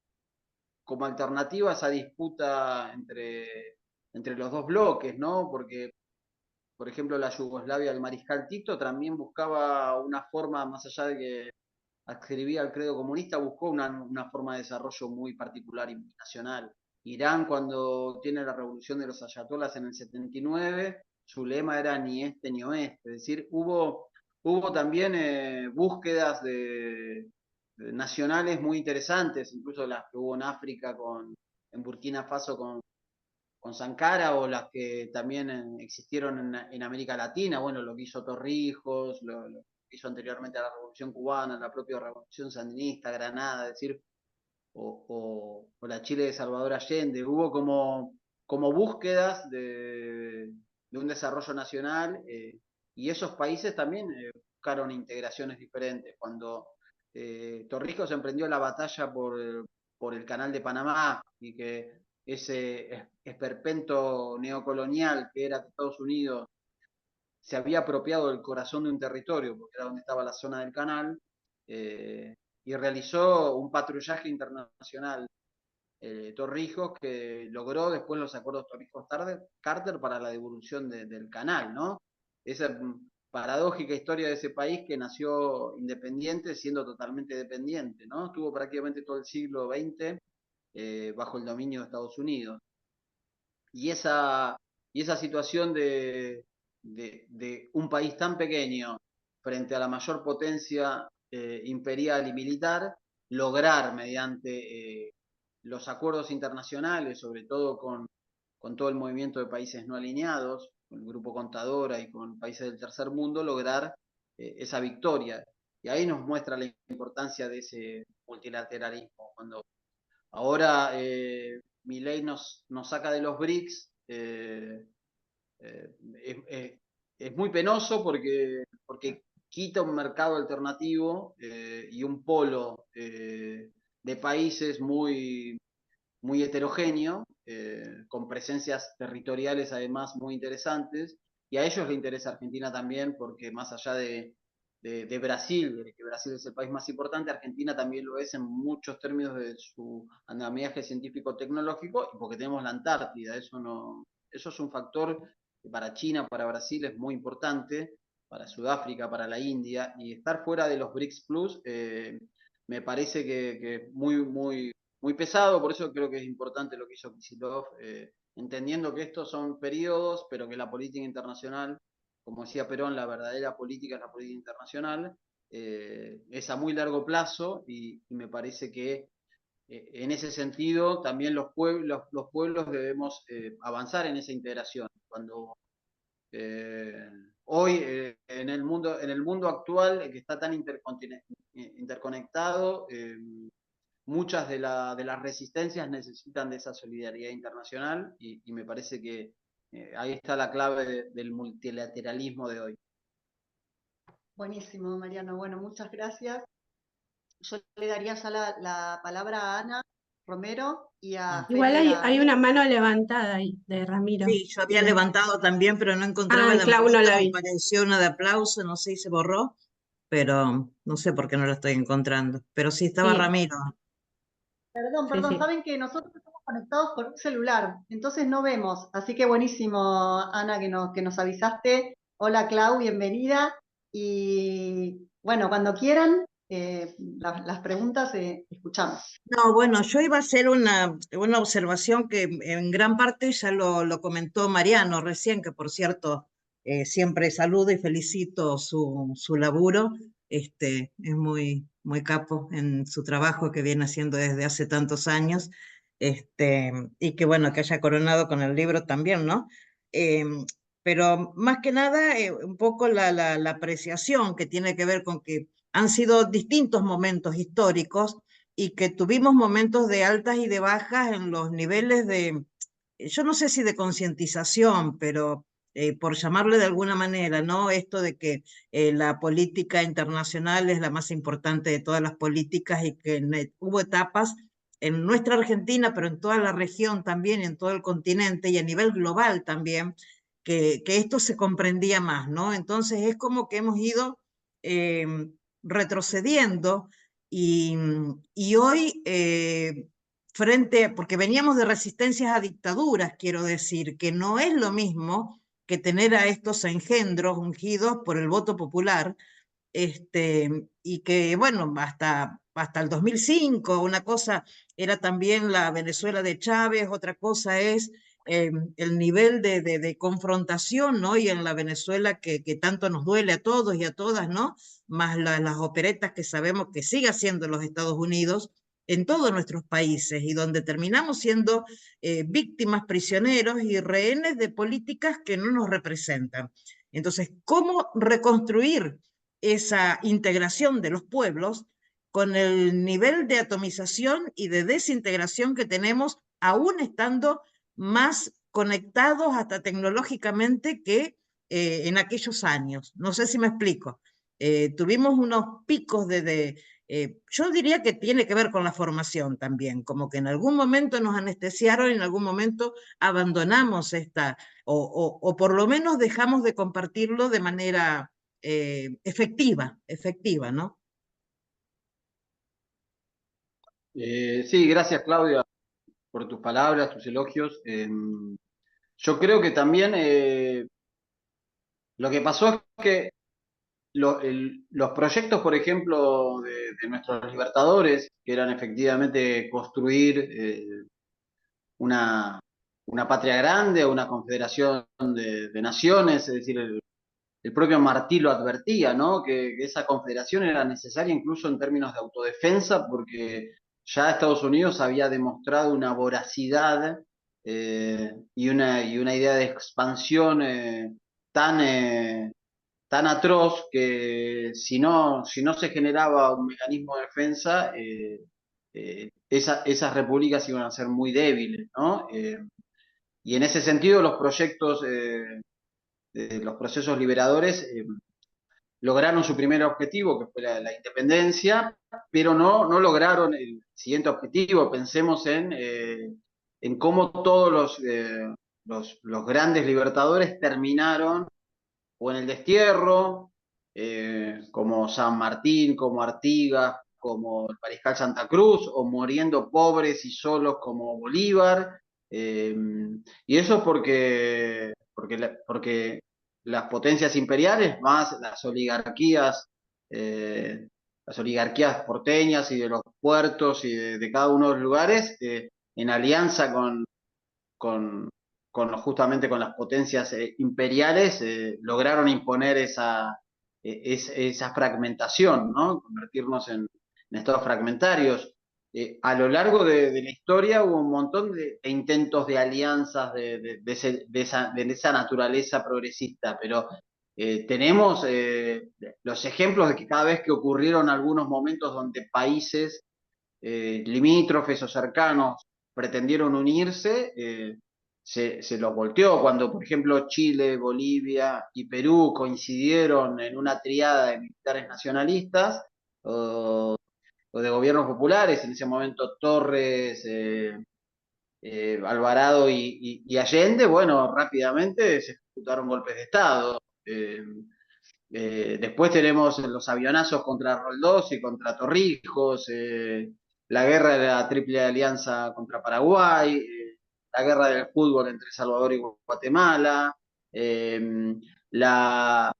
como alternativa a esa disputa entre los dos bloques, ¿no? Porque, por ejemplo, la Yugoslavia del Mariscal Tito también buscaba una forma, más allá de que adscribía al credo comunista, buscó una forma de desarrollo muy particular y muy nacional. Irán, cuando tiene la revolución de los ayatolás en el 79, su lema era ni este ni oeste, es decir, hubo también búsquedas nacionales muy interesantes, incluso las que hubo en África, en Burkina Faso con Sankara, o las que también existieron en América Latina, bueno, lo que hizo Torrijos, lo que hizo anteriormente a la Revolución Cubana, la propia Revolución Sandinista, Granada, es decir, o la Chile de Salvador Allende, hubo como búsquedas de un desarrollo nacional y esos países también buscaron integraciones diferentes. Cuando Torrijos emprendió la batalla por el Canal de Panamá y que ese esperpento neocolonial que era que Estados Unidos se había apropiado del corazón de un territorio, porque era donde estaba la zona del canal, y realizó un patrullaje internacional Torrijos que logró después los acuerdos Torrijos-Carter para la devolución del canal, ¿no? Esa paradójica historia de ese país que nació independiente siendo totalmente dependiente, ¿no? Estuvo prácticamente todo el siglo XX bajo el dominio de Estados Unidos. Y esa situación de un país tan pequeño frente a la mayor potencia imperial y militar, lograr mediante los acuerdos internacionales, sobre todo con todo el movimiento de países no alineados, con el Grupo Contadora y con países del tercer mundo, lograr esa victoria. Y ahí nos muestra la importancia de ese multilateralismo. Cuando ahora Milei nos saca de los BRICS, es muy penoso porque quita un mercado alternativo y un polo de países muy heterogéneo, con presencias territoriales además muy interesantes, y a ellos les interesa Argentina también, porque más allá de Brasil, de que Brasil es el país más importante, Argentina también lo es en muchos términos de su andamiaje científico-tecnológico, y porque tenemos la Antártida, eso es un factor que para China, para Brasil es muy importante, para Sudáfrica, para la India, y estar fuera de los BRICS Plus me parece que muy pesado, por eso creo que es importante lo que hizo Kicillof, entendiendo que estos son periodos, pero que la política internacional, como decía Perón, la verdadera política es la política internacional, es a muy largo plazo y me parece que en ese sentido también los pueblos debemos avanzar en esa integración. Cuando eh, hoy en el mundo actual que está tan interconectado, muchas de las resistencias necesitan de esa solidaridad internacional y me parece que ahí está la clave del multilateralismo de hoy. Buenísimo, Mariano. Bueno, muchas gracias. Yo le daría ya la palabra a Ana Romero y a Igual Fede hay Gabriel. una mano levantada ahí de Ramiro. Sí, yo había levantado también, pero no encontraba la Clau no manita, la me vi. pareció una de aplauso, no sé si se borró, pero no sé por qué no la estoy encontrando. Pero sí estaba Sí, Ramiro. Perdón, sí. saben que nosotros estamos conectados por un celular, entonces no vemos. Así que buenísimo, Ana, que nos avisaste. Hola, Clau, bienvenida. Y bueno, cuando quieran, las preguntas escuchamos. No, bueno, yo iba a hacer una observación que en gran parte ya lo comentó Mariano recién, que por cierto siempre saludo y felicito su laburo. Es muy capo en su trabajo que viene haciendo desde hace tantos años. Y que bueno, que haya coronado con el libro también, ¿no? Pero más que nada, un poco la apreciación que tiene que ver con que han sido distintos momentos históricos y que tuvimos momentos de altas y de bajas en los niveles de, yo no sé si de concientización, pero por llamarle de alguna manera, ¿no? Esto de que la política internacional es la más importante de todas las políticas y que hubo etapas en nuestra Argentina, pero en toda la región también, en todo el continente y a nivel global también, que esto se comprendía más, ¿no? Entonces es como que hemos ido eh, retrocediendo y hoy, porque veníamos de resistencias a dictaduras, quiero decir, que no es lo mismo que tener a estos engendros ungidos por el voto popular, y que, bueno, hasta el 2005, una cosa era también la Venezuela de Chávez, otra cosa es el nivel de confrontación, ¿no? Y en la Venezuela que tanto nos duele a todos y a todas, ¿no? Más las operetas que sabemos que sigue haciendo los Estados Unidos en todos nuestros países y donde terminamos siendo víctimas, prisioneros y rehenes de políticas que no nos representan. Entonces, ¿cómo reconstruir esa integración de los pueblos con el nivel de atomización y de desintegración que tenemos, aún estando más conectados hasta tecnológicamente que en aquellos años? No sé si me explico. Tuvimos unos picos yo diría que tiene que ver con la formación también, como que en algún momento nos anestesiaron, en algún momento abandonamos o por lo menos dejamos de compartirlo de manera efectiva, ¿no? Sí, gracias Claudia por tus palabras, tus elogios. Yo creo que también lo que pasó es que los proyectos, por ejemplo, de nuestros libertadores, que eran efectivamente construir una patria grande, una confederación de naciones, es decir, el propio Martí lo advertía, ¿no? Que esa confederación era necesaria incluso en términos de autodefensa, porque ya Estados Unidos había demostrado una voracidad y una idea de expansión tan atroz que si no se generaba un mecanismo de defensa, esas repúblicas iban a ser muy débiles, ¿no? Y en ese sentido los procesos liberadores lograron su primer objetivo, que fue la independencia, pero no lograron el siguiente objetivo. Pensemos en cómo todos los grandes libertadores terminaron o en el destierro, como San Martín, como Artigas, como el Mariscal Santa Cruz, o muriendo pobres y solos como Bolívar. Y eso es porque las potencias imperiales, más eh, las oligarquías porteñas y de los puertos y de cada uno de los lugares, en alianza con, justamente con las potencias imperiales, lograron imponer esa fragmentación, ¿no? Convertirnos en estados fragmentarios. A lo largo de la historia hubo un montón de intentos de alianzas de esa naturaleza progresista, pero tenemos los ejemplos de que cada vez que ocurrieron algunos momentos donde países limítrofes o cercanos pretendieron unirse, se los volteó. Cuando, por ejemplo, Chile, Bolivia y Perú coincidieron en una triada de militares nacionalistas o de gobiernos populares, en ese momento Torres, Alvarado y Allende, bueno, rápidamente se ejecutaron golpes de Estado. Después tenemos los avionazos contra Roldós y contra Torrijos, la guerra de la Triple Alianza contra Paraguay, la guerra del fútbol entre Salvador y Guatemala, eh, la,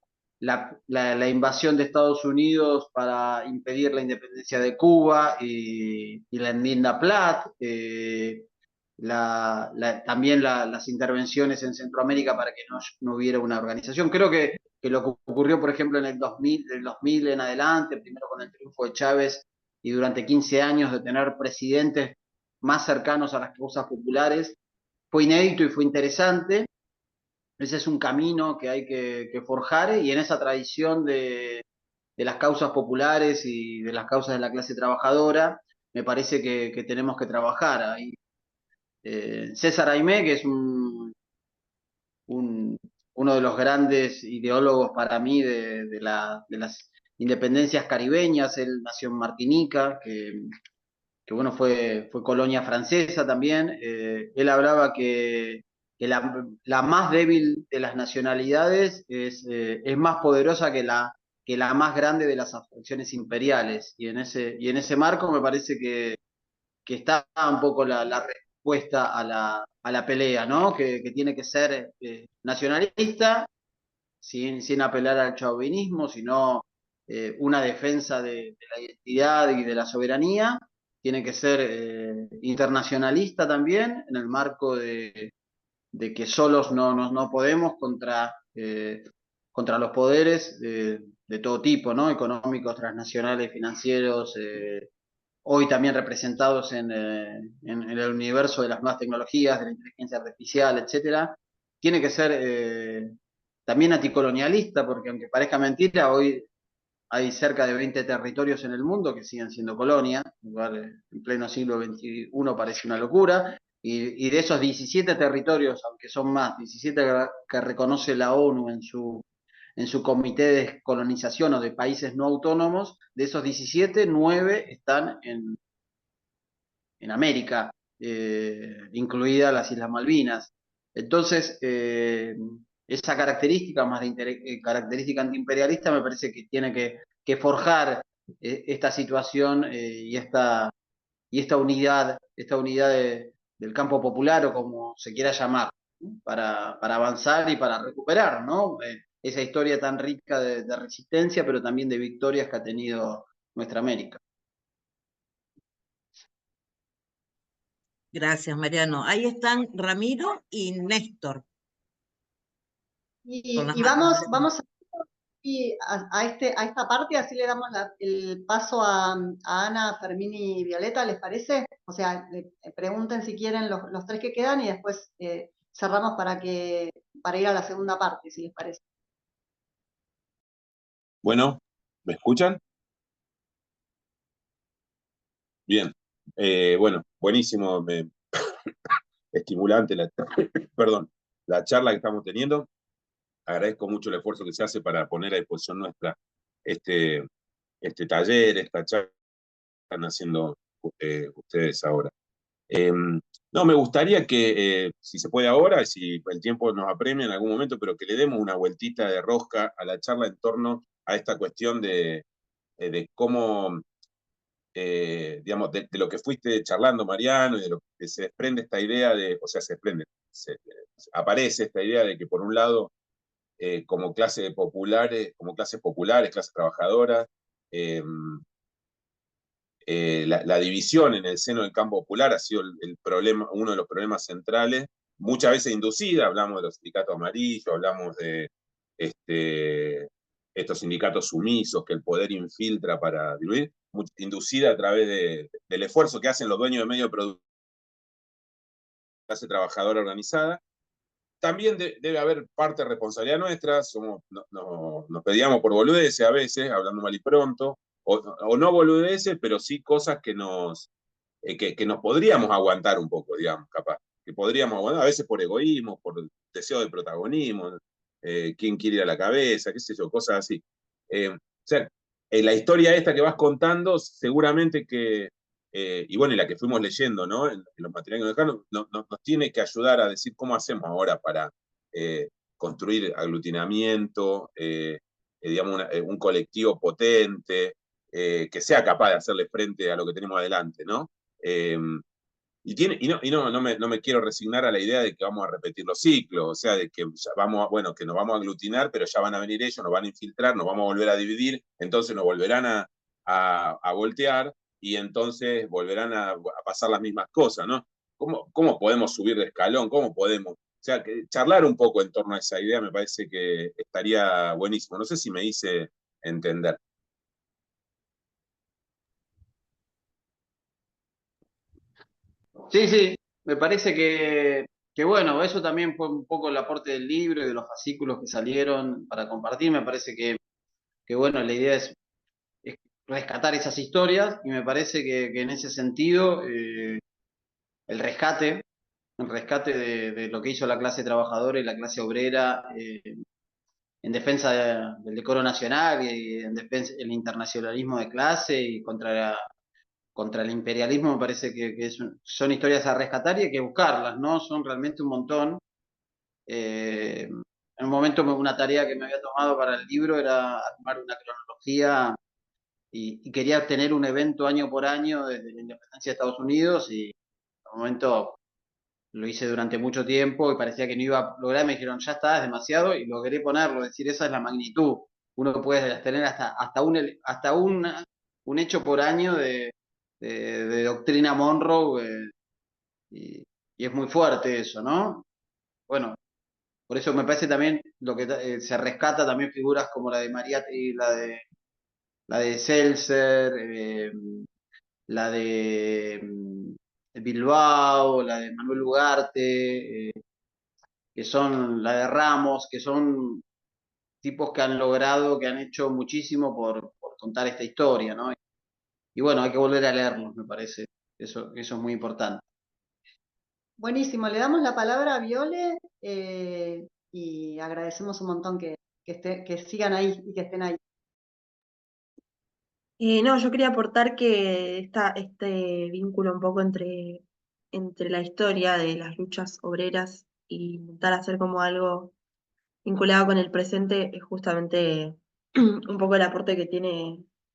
la invasión de Estados Unidos para impedir la independencia de Cuba y la enmienda Platt, también las intervenciones en Centroamérica para que no hubiera una organización. Creo que lo que ocurrió, por ejemplo, en el 2000 en adelante, primero con el triunfo de Chávez y durante 15 años de tener presidentes más cercanos a las causas populares, fue inédito y fue interesante. Ese es un camino que hay que forjar y en esa tradición de las causas populares y de las causas de la clase trabajadora, me parece que tenemos que trabajar. Ahí César Aimé, que es uno de los grandes ideólogos para mí de las independencias caribeñas. Él nació en Martinica, que bueno, fue colonia francesa también. Él hablaba que la más débil de las nacionalidades es más poderosa que la más grande de las abstracciones imperiales. Y en ese marco me parece que está un poco la respuesta a la pelea, ¿no? Que tiene que ser nacionalista, sin apelar al chauvinismo, sino una defensa de la identidad y de la soberanía. Tiene que ser internacionalista también, en el marco de que solos no podemos contra los poderes de todo tipo, ¿no? Económicos, transnacionales, financieros, hoy también representados en el universo de las nuevas tecnologías, de la inteligencia artificial, etcétera. Tiene que ser también anticolonialista, porque aunque parezca mentira, hoy hay cerca de 20 territorios en el mundo que siguen siendo colonia, en pleno siglo XXI parece una locura, y de esos 17 territorios, aunque son más, 17 que reconoce la ONU en su comité de descolonización o de países no autónomos, de esos 17, 9 están en América, incluidas las Islas Malvinas. Entonces, esa característica, más de característica antiimperialista, me parece que tiene que forjar esta situación y esta unidad del campo popular, o como se quiera llamar, ¿no? Para avanzar y para recuperar, ¿no? Esa historia tan rica de resistencia, pero también de victorias que ha tenido nuestra América. Gracias, Mariano. Ahí están Ramiro y Néstor. Y vamos Y a esta parte, así le damos el paso a Ana, Fermín y Violeta, ¿les parece? O sea, pregunten si quieren los tres que quedan y después cerramos para ir a la segunda parte, si les parece. Bueno, ¿me escuchan? Bien. Bueno, buenísimo, estimulante perdón, la charla que estamos teniendo. Agradezco mucho el esfuerzo que se hace para poner a disposición nuestra este taller, esta charla que están haciendo ustedes ahora. No, me gustaría que, si se puede ahora, si el tiempo nos apremia en algún momento, pero que le demos una vueltita de rosca a la charla en torno a esta cuestión de cómo, digamos, de lo que fuiste charlando, Mariano, y de lo que se desprende esta idea de, o sea, aparece esta idea de que por un lado, como clases populares, clases trabajadoras, la división en el seno del campo popular ha sido el problema, uno de los problemas centrales, muchas veces inducida, hablamos de los sindicatos amarillos, hablamos de estos sindicatos sumisos que el poder infiltra para diluir, inducida a través del esfuerzo que hacen los dueños de medios de producción, clase trabajadora organizada. También debe haber parte de responsabilidad nuestra, nos pedíamos por boludeces a veces, hablando mal y pronto, o no boludeces, pero sí cosas que nos podríamos aguantar un poco, digamos, capaz. Que podríamos aguantar, a veces por egoísmo, por deseo de protagonismo, quién quiere ir a la cabeza, qué sé yo, cosas así. O sea, la historia esta que vas contando, seguramente que, y bueno, y la que fuimos leyendo, ¿no? En los materiales que nos dejaron, nos tiene que ayudar a decir cómo hacemos ahora para construir aglutinamiento, digamos, un colectivo potente, que sea capaz de hacerle frente a lo que tenemos adelante, ¿no? No me quiero resignar a la idea de que vamos a repetir los ciclos, o sea, de que que nos vamos a aglutinar, pero ya van a venir ellos, nos van a infiltrar, nos vamos a volver a dividir, entonces nos volverán a voltear y entonces volverán a pasar las mismas cosas, ¿no? ¿Cómo podemos subir de escalón? ¿Cómo podemos? O sea, que charlar un poco en torno a esa idea me parece que estaría buenísimo. No sé si me hice entender. Sí, sí, me parece que bueno, eso también fue un poco el aporte del libro y de los fascículos que salieron para compartir. Me parece que bueno, la idea es rescatar esas historias y me parece que en ese sentido el rescate de lo que hizo la clase trabajadora y la clase obrera en defensa del decoro nacional y en defensa del internacionalismo de clase y contra el imperialismo, me parece que son historias a rescatar y hay que buscarlas, ¿no? Son realmente un montón. En un momento una tarea que me había tomado para el libro era armar una cronología y quería tener un evento año por año desde la independencia de Estados Unidos y en un momento lo hice durante mucho tiempo y parecía que no iba a lograr, me dijeron, ya está, es demasiado, y logré ponerlo, decir, esa es la magnitud. Uno puede tener hasta un hecho por año de doctrina Monroe, y es muy fuerte eso, ¿no? Bueno, por eso me parece también lo que se rescata también figuras como la de Mariátegui, la de Seltzer, la de Bilbao, la de Manuel Ugarte, que son la de Ramos, que son tipos que han logrado, que han hecho muchísimo por contar esta historia, ¿no? Y bueno, hay que volver a leerlos, me parece. Eso es muy importante. Buenísimo, le damos la palabra a Viole y agradecemos un montón que sigan ahí y que estén ahí. No, yo quería aportar que este vínculo un poco entre la historia de las luchas obreras y intentar hacer como algo vinculado con el presente es justamente un poco el aporte que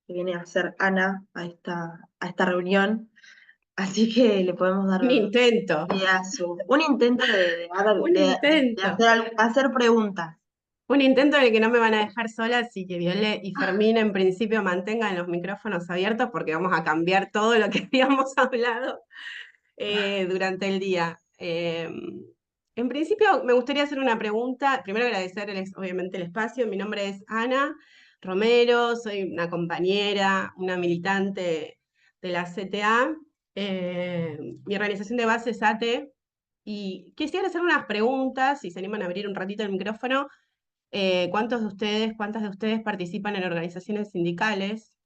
viene a hacer Ana a esta reunión. Así que le podemos dar Un intento. un intento hacer preguntas. Un intento en el que no me van a dejar sola, así que Viole y Fermín en principio mantengan los micrófonos abiertos porque vamos a cambiar todo lo que habíamos hablado durante el día. En principio, me gustaría hacer una pregunta. Primero agradecer obviamente el espacio. Mi nombre es Ana Romero, soy una compañera, una militante de la CTA. Mi organización de base es ATE. Y quisiera hacer unas preguntas, si se animan a abrir un ratito el micrófono. ¿Cuántas de ustedes participan en organizaciones sindicales?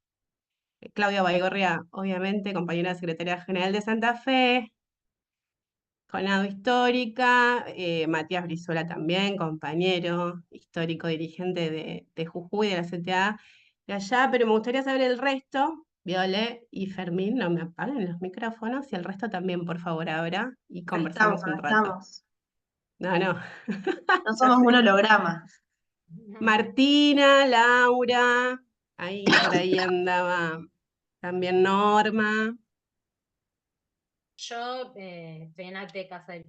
Claudia Baigorria, obviamente, compañera secretaria general de Santa Fe. Conado Histórica, Matías Brizuela también, compañero histórico dirigente de Jujuy, de la CTA de allá, pero me gustaría saber el resto. Viole y Fermín, no me apaguen los micrófonos, y el resto también, por favor, ahora, y conversamos un Acá rato. estamos. No, no. No somos un holograma. Martina, Laura, ahí por ahí andaba también Norma. Yo estoy en ATE Casa del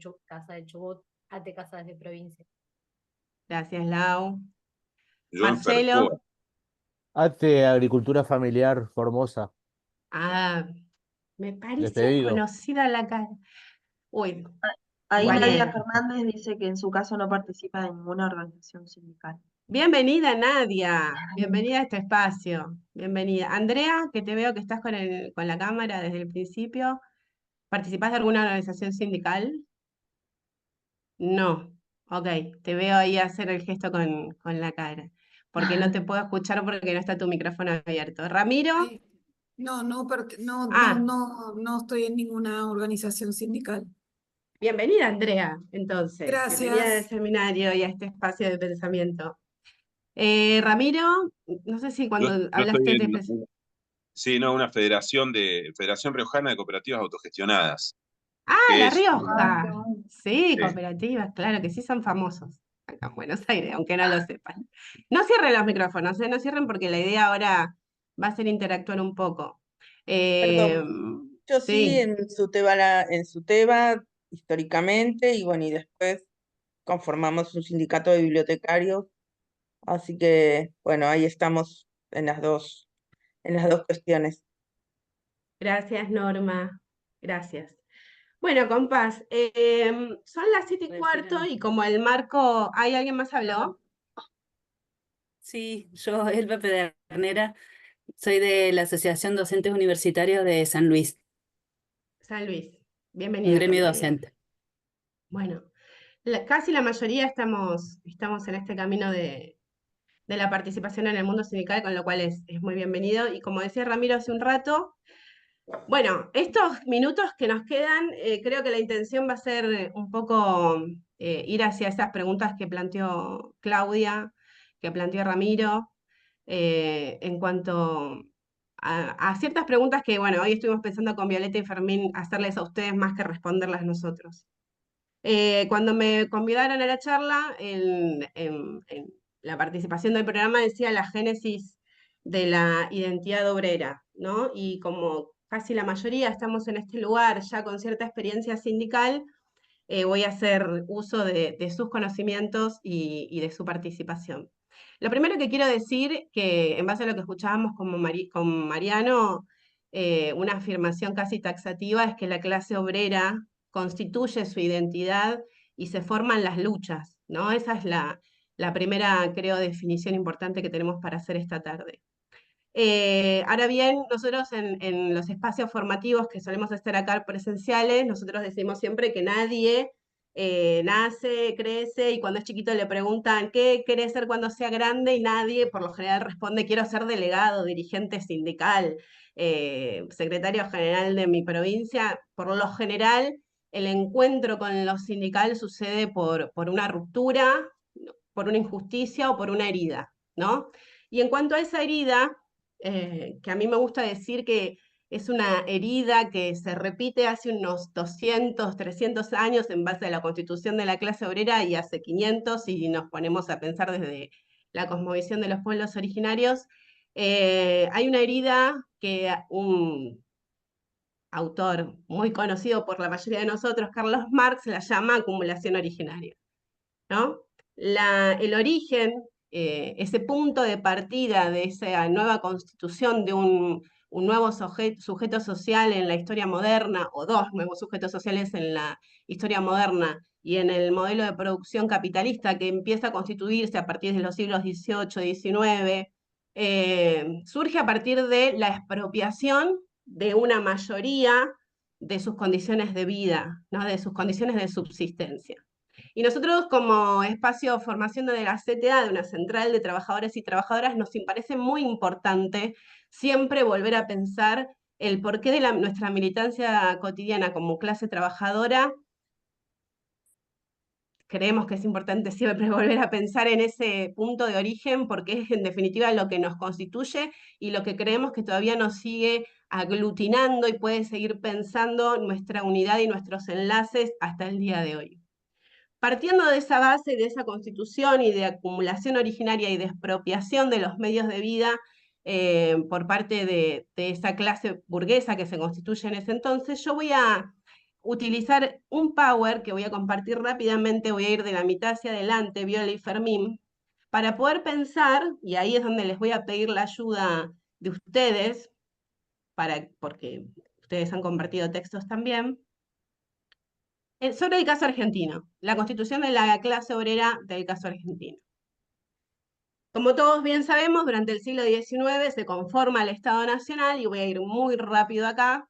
Chubut, ATE Casa de Provincia. Gracias, Lau. Yo en Marcelo. Fercoa. Hace agricultura familiar Formosa. Ah, me parecía Despedido. conocida la cara. Uy, Ahí ¿cuál Nadia es? Fernández dice que en su caso no participa de ninguna organización sindical. Bienvenida, Nadia. Bienvenida a este espacio. Bienvenida. Andrea, que te veo que estás con la cámara desde el principio. ¿Participás de alguna organización sindical? No. Ok, te veo ahí hacer el gesto con la cara. Porque no te puedo escuchar porque no está tu micrófono abierto. Ramiro. Ay, Ah, no estoy en ninguna organización sindical. bienvenida, Andrea, entonces. Bienvenida al Gracias. seminario y a este espacio de pensamiento. Ramiro, no sé si Yo, cuando yo hablaste estoy de... sí, no, una Federación Riojana de Cooperativas Autogestionadas, Ah, que La es, Ah, Rioja. qué bueno. Sí, sí. cooperativas, claro que sí son famosos acá en Buenos Aires, aunque no lo sepan. No cierren los micrófonos, no cierren porque la idea ahora va a ser interactuar un poco. Eh, Perdón, yo sí sí, en Suteba históricamente, y bueno, y después conformamos un sindicato de bibliotecarios, así que bueno, ahí estamos en las dos cuestiones. gracias, Norma. Gracias. Bueno, compás, son las 7:15 y como el marco... ¿Hay alguien más habló? Sí, yo, Elba Pedernera, soy de la Asociación Docentes Universitarios de San Luis, San Luis. un Bienvenida, gremio compañera. docente. Bueno, casi la mayoría estamos en este camino de la participación en el mundo sindical, con lo cual es muy bienvenido. Y como decía Ramiro hace un rato, bueno, estos minutos que nos quedan, creo que la intención va a ser un poco ir hacia esas preguntas que planteó Claudia, que planteó Ramiro, en cuanto a ciertas preguntas que, bueno, hoy estuvimos pensando con Violeta y Fermín hacerles a ustedes más que responderlas nosotros. Cuando me convidaron a la charla, en la participación del programa decía la génesis de la identidad obrera, ¿no? Y como casi la mayoría estamos en este lugar ya con cierta experiencia sindical, voy a hacer uso de sus conocimientos y de su participación. Lo primero que quiero decir, que en base a lo que escuchábamos con Mariano, una afirmación casi taxativa es que la clase obrera constituye su identidad y se forman las luchas, ¿no? Esa es la primera, creo, definición importante que tenemos para hacer esta tarde. Ahora bien, nosotros en los espacios formativos que solemos estar acá presenciales, nosotros decimos siempre que nadie nace, crece y cuando es chiquito le preguntan ¿qué querés ser cuando sea grande? Y nadie por lo general responde quiero ser delegado, dirigente sindical, secretario general de mi provincia. Por lo general, el encuentro con lo sindical sucede por una ruptura, por una injusticia o por una herida, ¿no? Y en cuanto a esa herida, que a mí me gusta decir que es una herida que se repite hace unos 200, 300 años en base a la constitución de la clase obrera y hace 500 si nos ponemos a pensar desde la cosmovisión de los pueblos originarios. Hay una herida que un autor muy conocido por la mayoría de nosotros, Carlos Marx, la llama acumulación originaria, ¿no? El origen, ese punto de partida de esa nueva constitución de un nuevo sujeto social en la historia moderna, o dos nuevos sujetos sociales en la historia moderna, y en el modelo de producción capitalista que empieza a constituirse a partir de los siglos XVIII, XIX, surge a partir de la expropiación de una mayoría de sus condiciones de vida, ¿no? De sus condiciones de subsistencia. Y nosotros como espacio de formación de la CTA, de una central de trabajadores y trabajadoras, nos parece muy importante siempre volver a pensar el porqué de nuestra militancia cotidiana como clase trabajadora. Creemos que es importante siempre volver a pensar en ese punto de origen porque es en definitiva lo que nos constituye y lo que creemos que todavía nos sigue aglutinando y puede seguir pensando nuestra unidad y nuestros enlaces hasta el día de hoy. Partiendo de esa base, de esa constitución y de acumulación originaria y de expropiación de los medios de vida por parte de esa clase burguesa que se constituye en ese entonces, yo voy a utilizar un power que voy a compartir rápidamente, voy a ir de la mitad hacia adelante, Viola y Fermín, para poder pensar, y ahí es donde les voy a pedir la ayuda de ustedes, porque ustedes han compartido textos también, sobre el caso argentino, la constitución de la clase obrera del caso argentino. Como todos bien sabemos, durante el siglo XIX se conforma el Estado Nacional, y voy a ir muy rápido acá,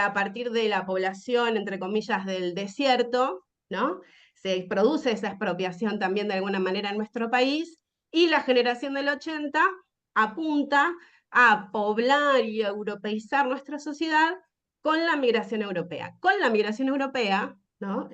a partir de la población, entre comillas, del desierto, ¿no? Se produce esa expropiación también de alguna manera en nuestro país, y la generación del 80 apunta a poblar y a europeizar nuestra sociedad con la migración europea. Con la migración europea, ¿no?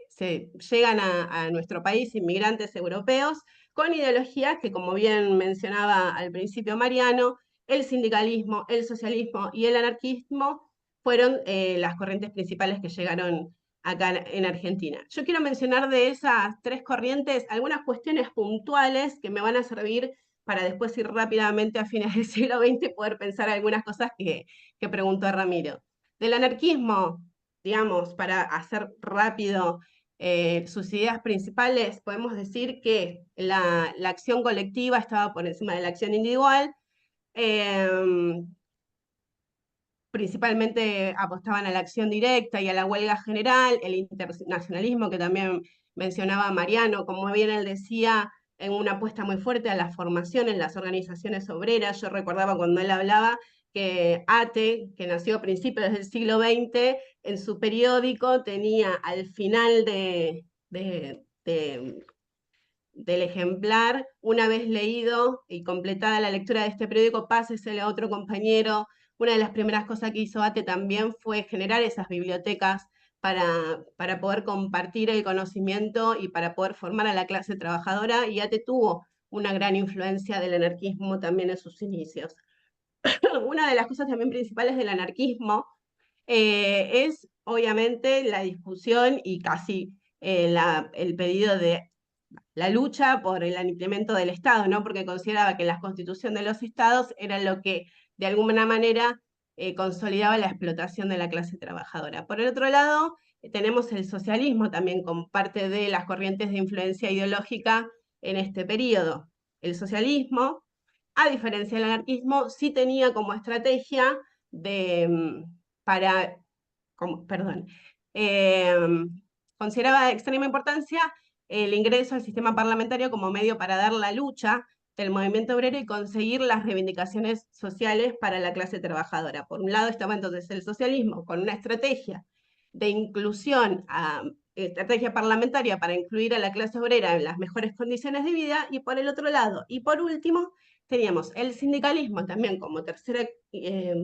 Se llegan a nuestro país inmigrantes europeos con ideologías que, como bien mencionaba al principio Mariano, el sindicalismo, el socialismo y el anarquismo fueron las corrientes principales que llegaron acá en Argentina. Yo quiero mencionar de esas tres corrientes algunas cuestiones puntuales que me van a servir para después ir rápidamente a fines del siglo XX y poder pensar algunas cosas que preguntó Ramiro. Del anarquismo, digamos, para hacer rápido sus ideas principales, podemos decir que la acción colectiva estaba por encima de la acción individual. Principalmente apostaban a la acción directa y a la huelga general, el internacionalismo que también mencionaba Mariano, como bien él decía, en una apuesta muy fuerte a la formación en las organizaciones obreras. Yo recordaba cuando él hablaba que ATE, que nació a principios del siglo XX, en su periódico tenía al final del ejemplar, una vez leído y completada la lectura de este periódico, pásesele a otro compañero. Una de las primeras cosas que hizo ATE también fue generar esas bibliotecas para poder compartir el conocimiento y para poder formar a la clase trabajadora, y ATE tuvo una gran influencia del anarquismo también en sus inicios. Una de las cosas también principales del anarquismo es obviamente la discusión y casi el pedido de la lucha por el aniquilamiento del Estado, ¿no? Porque consideraba que la constitución de los estados era lo que de alguna manera consolidaba la explotación de la clase trabajadora. Por el otro lado, tenemos el socialismo también como parte de las corrientes de influencia ideológica en este periodo. El socialismo, a diferencia del anarquismo, sí tenía como estrategia consideraba de extrema importancia el ingreso al sistema parlamentario como medio para dar la lucha del movimiento obrero y conseguir las reivindicaciones sociales para la clase trabajadora. Por un lado estaba entonces el socialismo con una estrategia de inclusión, estrategia parlamentaria para incluir a la clase obrera en las mejores condiciones de vida, y por el otro lado, y por último, teníamos el sindicalismo también como tercera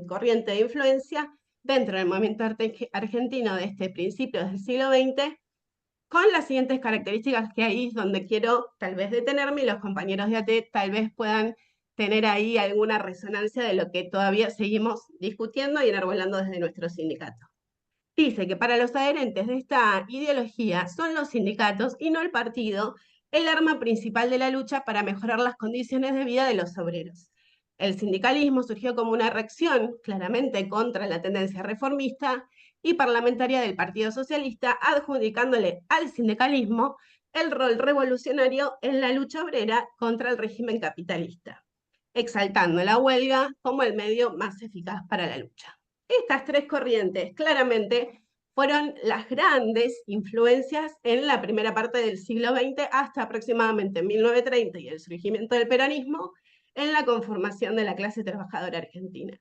corriente de influencia dentro del movimiento argentino de este principio del siglo XX, con las siguientes características, que ahí es donde quiero tal vez detenerme y los compañeros de ATE tal vez puedan tener ahí alguna resonancia de lo que todavía seguimos discutiendo y enarbolando desde nuestro sindicato. Dice que para los adherentes de esta ideología son los sindicatos y no el partido el arma principal de la lucha para mejorar las condiciones de vida de los obreros. El sindicalismo surgió como una reacción claramente contra la tendencia reformista y parlamentaria del Partido Socialista, adjudicándole al sindicalismo el rol revolucionario en la lucha obrera contra el régimen capitalista, exaltando la huelga como el medio más eficaz para la lucha. Estas tres corrientes claramente fueron las grandes influencias en la primera parte del siglo XX hasta aproximadamente 1930 y el surgimiento del peronismo en la conformación de la clase trabajadora argentina.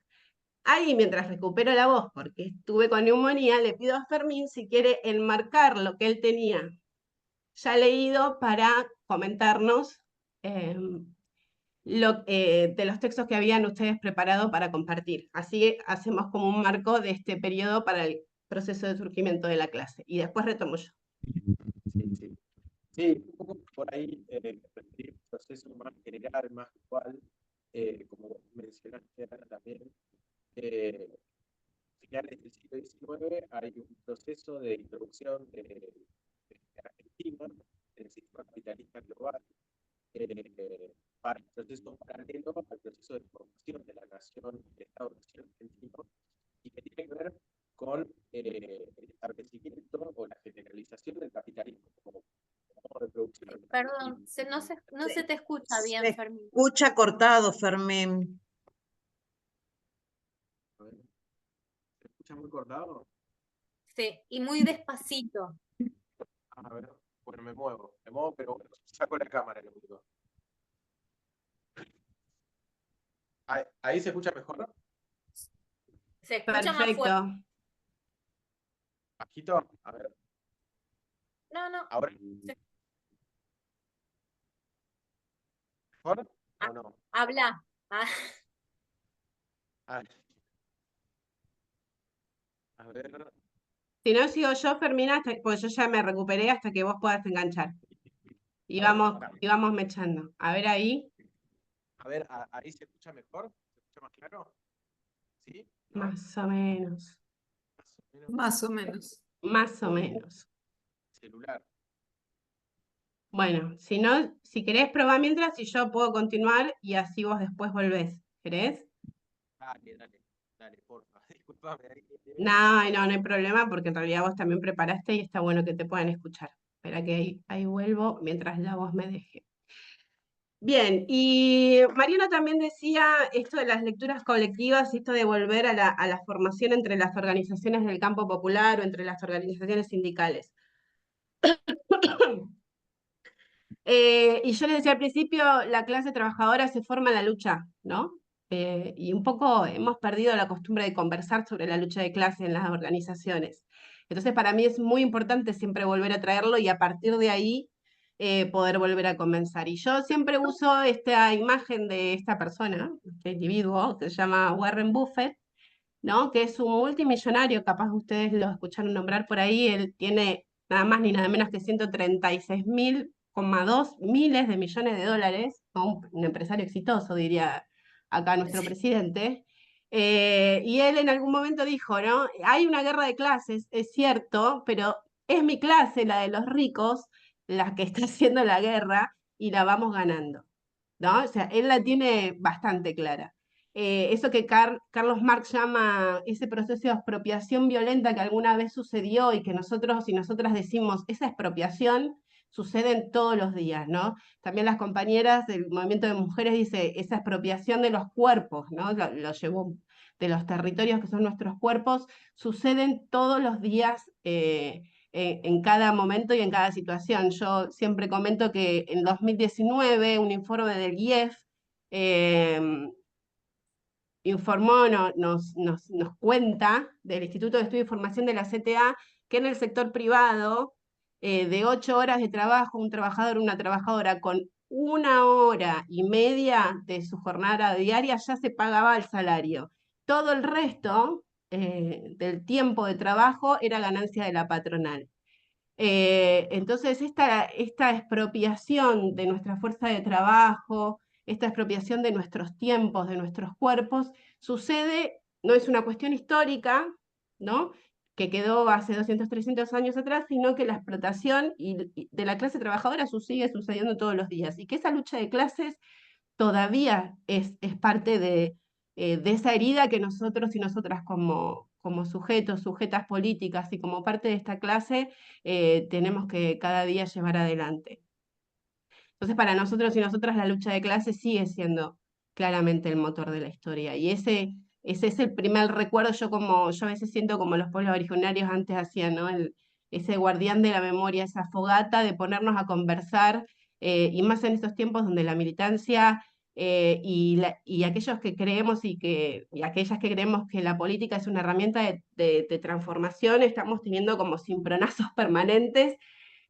Ahí, mientras recupero la voz, porque estuve con neumonía, le pido a Fermín si quiere enmarcar lo que él tenía ya leído para comentarnos de los textos que habían ustedes preparado para compartir. Así hacemos como un marco de este periodo para el proceso de surgimiento de la clase. Y después retomo yo. Sí, un poco por ahí referir un proceso más general, más global, como mencionaste Ana también. Finales del siglo XIX hay un proceso de introducción de Argentina en el sistema capitalista global, para el proceso paralelo al proceso de formación de la nación, del Estado-Nación argentino, y que tiene que ver con el establecimiento o la generalización del capitalismo como modo de producción. Perdón, no se te escucha bien, Se Fermín. escucha cortado, Fermín. A ver, ¿se escucha muy cortado? Sí, y muy despacito. A ver, bueno, me muevo, pero bueno, saco la cámara, lo único. ¿Ahí se escucha mejor? Se escucha más fuerte. Perfecto. Bajito, a ver. No. ¿Ahora? ¿Mejor o no? Habla. Ah, A ver. Si no sigo yo, Fermín, pues yo ya me recuperé hasta que vos puedas enganchar. Y vamos mechando. A ver ahí. A ver, ¿ahí se escucha mejor? ¿Se escucha más claro? ¿Sí? ¿No? Más o menos. Más o menos. Más o menos. Celular. Bueno, si no, si querés probar mientras, y yo puedo continuar y así vos después volvés. ¿Querés? Dale, porfa. Disculpame. No hay problema porque en realidad vos también preparaste y está bueno que te puedan escuchar. Espera que ahí vuelvo mientras la voz me deje. Bien, y Mariana también decía esto de las lecturas colectivas, esto de volver a la formación entre las organizaciones del campo popular o entre las organizaciones sindicales. Y yo les decía al principio, la clase trabajadora se forma en la lucha, ¿no? Y un poco hemos perdido la costumbre de conversar sobre la lucha de clase en las organizaciones. Entonces, para mí es muy importante siempre volver a traerlo y a partir de ahí poder volver a comenzar. Y yo siempre uso esta imagen de esta persona, este individuo, que se llama Warren Buffett, ¿no? Que es un multimillonario, capaz ustedes lo escucharon nombrar por ahí, él tiene nada más ni nada menos que 136,2 miles de millones de dólares, ¿no? Un empresario exitoso, diría acá nuestro presidente. Y él en algún momento dijo, ¿no? Hay una guerra de clases, es cierto, pero es mi clase, la de los ricos, la que está haciendo la guerra y la vamos ganando, ¿no? O sea, él la tiene bastante clara. Eso que Carlos Marx llama ese proceso de expropiación violenta que alguna vez sucedió y que nosotros y nosotras decimos, esa expropiación sucede todos los días, ¿no? También las compañeras del movimiento de mujeres dice esa expropiación de los cuerpos, ¿no? Lo llevó de los territorios que son nuestros cuerpos, suceden todos los días en cada momento y en cada situación. Yo siempre comento que en 2019 un informe del IEF informó, nos cuenta del Instituto de Estudio y Formación de la CTA que en el sector privado, de 8 horas de trabajo, un trabajador o una trabajadora con 1 hora y media de su jornada diaria ya se pagaba el salario. Todo el resto del tiempo de trabajo era ganancia de la patronal. Entonces, esta expropiación de nuestra fuerza de trabajo, esta expropiación de nuestros tiempos, de nuestros cuerpos, sucede, no es una cuestión histórica, ¿no? Que quedó hace 200, 300 años atrás, sino que la explotación de la clase trabajadora sigue sucediendo todos los días, y que esa lucha de clases todavía es parte de esa herida que nosotros y nosotras como sujetos, sujetas políticas y como parte de esta clase tenemos que cada día llevar adelante. Entonces, para nosotros y nosotras la lucha de clases sigue siendo claramente el motor de la historia. Y ese ese es el primer recuerdo. Yo a veces siento como los pueblos originarios antes hacían, ¿no? Ese guardián de la memoria, esa fogata de ponernos a conversar, y más en estos tiempos donde la militancia y aquellos que creemos y aquellas que creemos que la política es una herramienta de transformación, estamos teniendo como cimbronazos permanentes,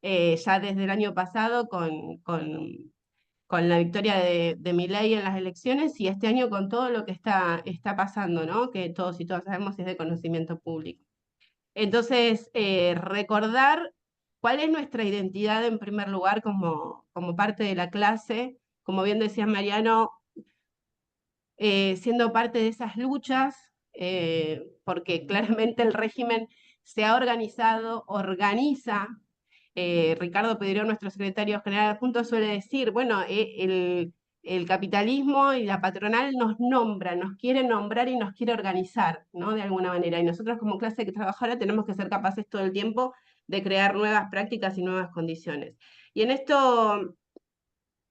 ya desde el año pasado con la victoria de Milei en las elecciones, y este año con todo lo que está pasando, ¿no? Que todos y todas sabemos es de conocimiento público. Entonces, recordar cuál es nuestra identidad en primer lugar como parte de la clase, como bien decía Mariano, siendo parte de esas luchas, porque claramente el régimen se ha organizado, organiza. Ricardo Pedrió, nuestro secretario general adjunto, suele decir, bueno, el capitalismo y la patronal nos nombra, nos quiere nombrar y nos quiere organizar, ¿no? De alguna manera. Y nosotros como clase trabajadora tenemos que ser capaces todo el tiempo de crear nuevas prácticas y nuevas condiciones. Y en esto,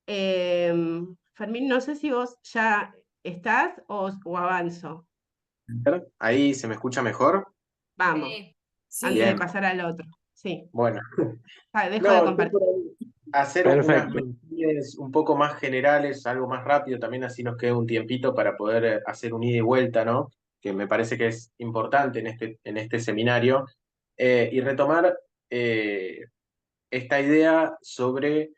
Fermín, no sé si vos ya estás o avanzo. Ahí se me escucha mejor. Vamos, Sí. antes de Bien, pasar al otro. Sí, bueno. dejo de No, yo compartir. por ahí hacer unas Perfecto. menciones un poco más generales, algo más rápido, también así nos queda un tiempito para poder hacer un ida y vuelta, ¿no? Que me parece que es importante en este seminario, y retomar esta idea sobre,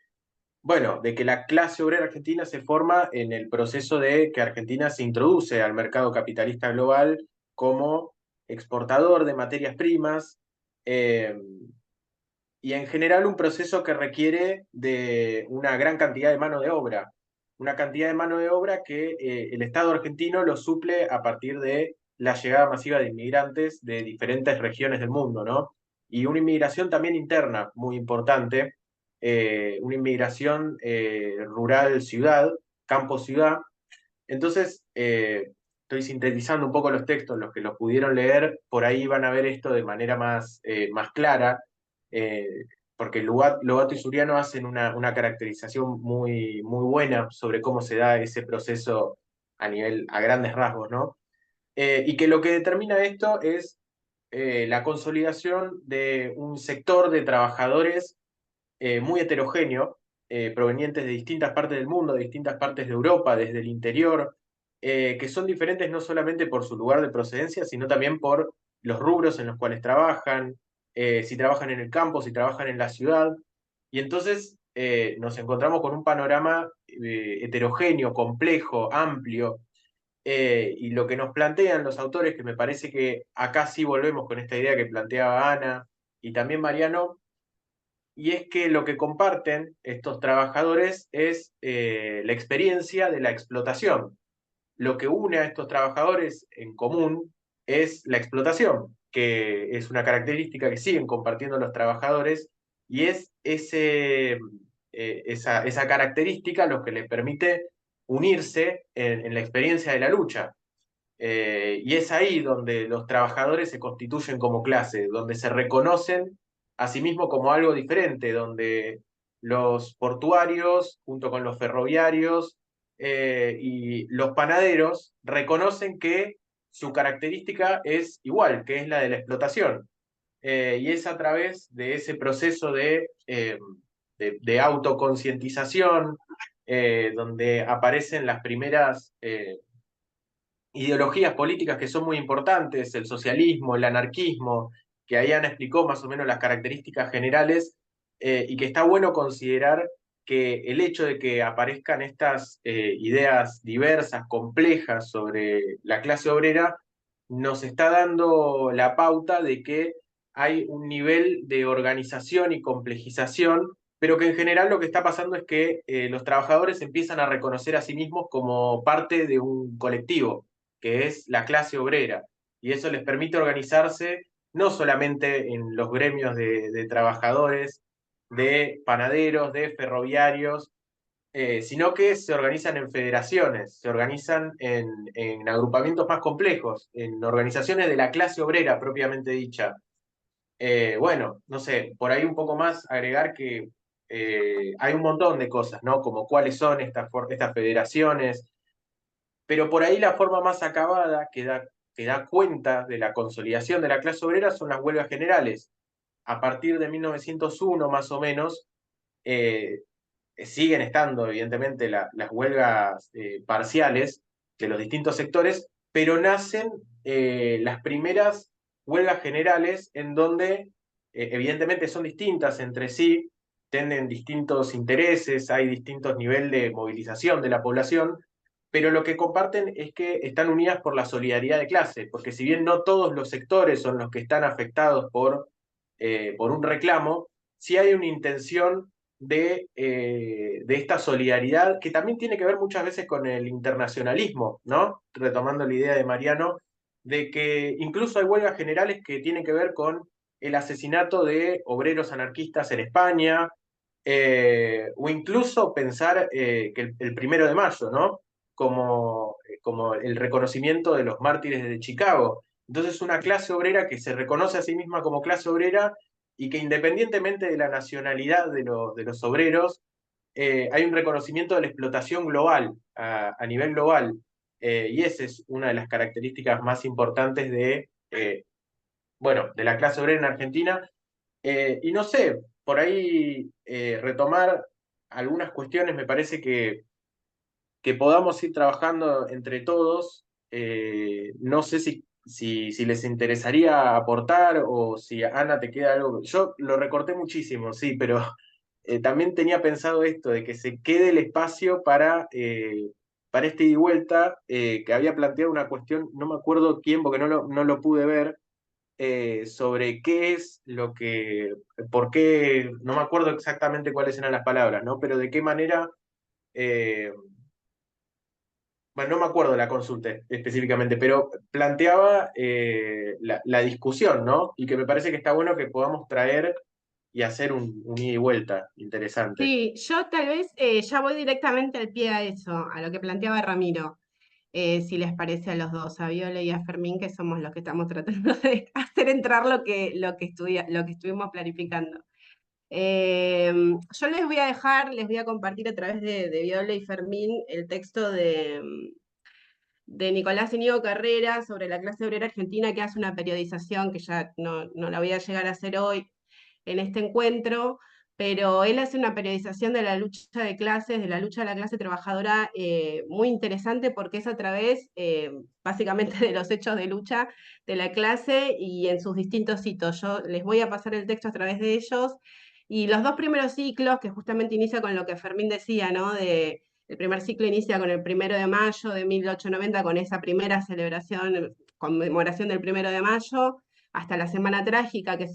bueno, de que la clase obrera argentina se forma en el proceso de que Argentina se introduce al mercado capitalista global como exportador de materias primas, eh, y en general un proceso que requiere de una gran cantidad de mano de obra, una cantidad de mano de obra que el Estado argentino lo suple a partir de la llegada masiva de inmigrantes de diferentes regiones del mundo, ¿no? Y una inmigración también interna muy importante, una inmigración rural-ciudad, campo-ciudad. Entonces, estoy sintetizando un poco los textos, los que los pudieron leer, por ahí van a ver esto de manera más clara, eh, porque Lobato y Suriano hacen una caracterización muy buena sobre cómo se da ese proceso a grandes rasgos, ¿no? Y que lo que determina esto es la consolidación de un sector de trabajadores muy heterogéneo, provenientes de distintas partes del mundo, de distintas partes de Europa, desde el interior, que son diferentes no solamente por su lugar de procedencia, sino también por los rubros en los cuales trabajan, si trabajan en el campo, si trabajan en la ciudad. Y entonces nos encontramos con un panorama heterogéneo, complejo, amplio, y lo que nos plantean los autores, que me parece que acá sí volvemos con esta idea que planteaba Ana y también Mariano, y es que lo que comparten estos trabajadores es la experiencia de la explotación. Lo que une a estos trabajadores en común es la explotación, que es una característica que siguen compartiendo los trabajadores, y es esa característica lo que les permite unirse en la experiencia de la lucha. Y es ahí donde los trabajadores se constituyen como clase, donde se reconocen a sí mismos como algo diferente, donde los portuarios, junto con los ferroviarios y los panaderos, reconocen que su característica es igual, que es la de la explotación. Y es a través de ese proceso de autoconcientización, donde aparecen las primeras ideologías políticas que son muy importantes, el socialismo, el anarquismo, que ahí Ana explicó más o menos las características generales, y que está bueno considerar que el hecho de que aparezcan estas ideas diversas, complejas sobre la clase obrera, nos está dando la pauta de que hay un nivel de organización y complejización, pero que en general lo que está pasando es que los trabajadores empiezan a reconocer a sí mismos como parte de un colectivo, que es la clase obrera, y eso les permite organizarse no solamente en los gremios de trabajadores, de panaderos, de ferroviarios, sino que se organizan en federaciones, se organizan en agrupamientos más complejos, en organizaciones de la clase obrera propiamente dicha. Bueno, no sé, por ahí un poco más agregar que hay un montón de cosas, ¿no? Como cuáles son estas federaciones, pero por ahí la forma más acabada que da cuenta de la consolidación de la clase obrera son las huelgas generales. A partir de 1901 más o menos, siguen estando evidentemente las huelgas parciales de los distintos sectores, pero nacen las primeras huelgas generales en donde evidentemente son distintas entre sí, tienen distintos intereses, hay distintos niveles de movilización de la población, pero lo que comparten es que están unidas por la solidaridad de clase, porque si bien no todos los sectores son los que están afectados por un reclamo, sí hay una intención de esta solidaridad que también tiene que ver muchas veces con el internacionalismo, ¿no? Retomando la idea de Mariano, de que incluso hay huelgas generales que tienen que ver con el asesinato de obreros anarquistas en España, o incluso pensar que el 1 de mayo, ¿no? Como el reconocimiento de los mártires de Chicago. Entonces, una clase obrera que se reconoce a sí misma como clase obrera y que independientemente de la nacionalidad de los obreros, hay un reconocimiento de la explotación global, a nivel global. Y esa es una de las características más importantes de la clase obrera en Argentina. Y no sé, por ahí retomar algunas cuestiones, me parece que podamos ir trabajando entre todos. No sé si les interesaría aportar o si Ana te queda algo. Yo lo recorté muchísimo, sí, pero también tenía pensado esto, de que se quede el espacio para este ida y vuelta, que había planteado una cuestión, no me acuerdo quién, porque no lo pude ver, sobre qué es por qué, no me acuerdo exactamente cuáles eran las palabras, ¿no? Pero de qué manera, bueno, no me acuerdo de la consulta específicamente, pero planteaba la discusión, ¿no? Y que me parece que está bueno que podamos traer y hacer un ida y vuelta interesante. Sí, yo tal vez ya voy directamente al pie a eso, a lo que planteaba Ramiro, si les parece a los dos, a Viola y a Fermín, que somos los que estamos tratando de hacer entrar lo que estuvimos planificando. Yo les voy a compartir a través de Viola y Fermín el texto de Nicolás Íñigo Carrera sobre la clase obrera argentina, que hace una periodización que ya no la voy a llegar a hacer hoy en este encuentro, pero él hace una periodización de la lucha de clases, de la lucha de la clase trabajadora, muy interesante porque es a través, básicamente, de los hechos de lucha de la clase y en sus distintos hitos. Yo les voy a pasar el texto a través de ellos, y los dos primeros ciclos, que justamente inicia con lo que Fermín decía, ¿no? El primer ciclo inicia con el 1 de mayo de 1890, con esa primera celebración, conmemoración del 1 de mayo, hasta la Semana Trágica, que es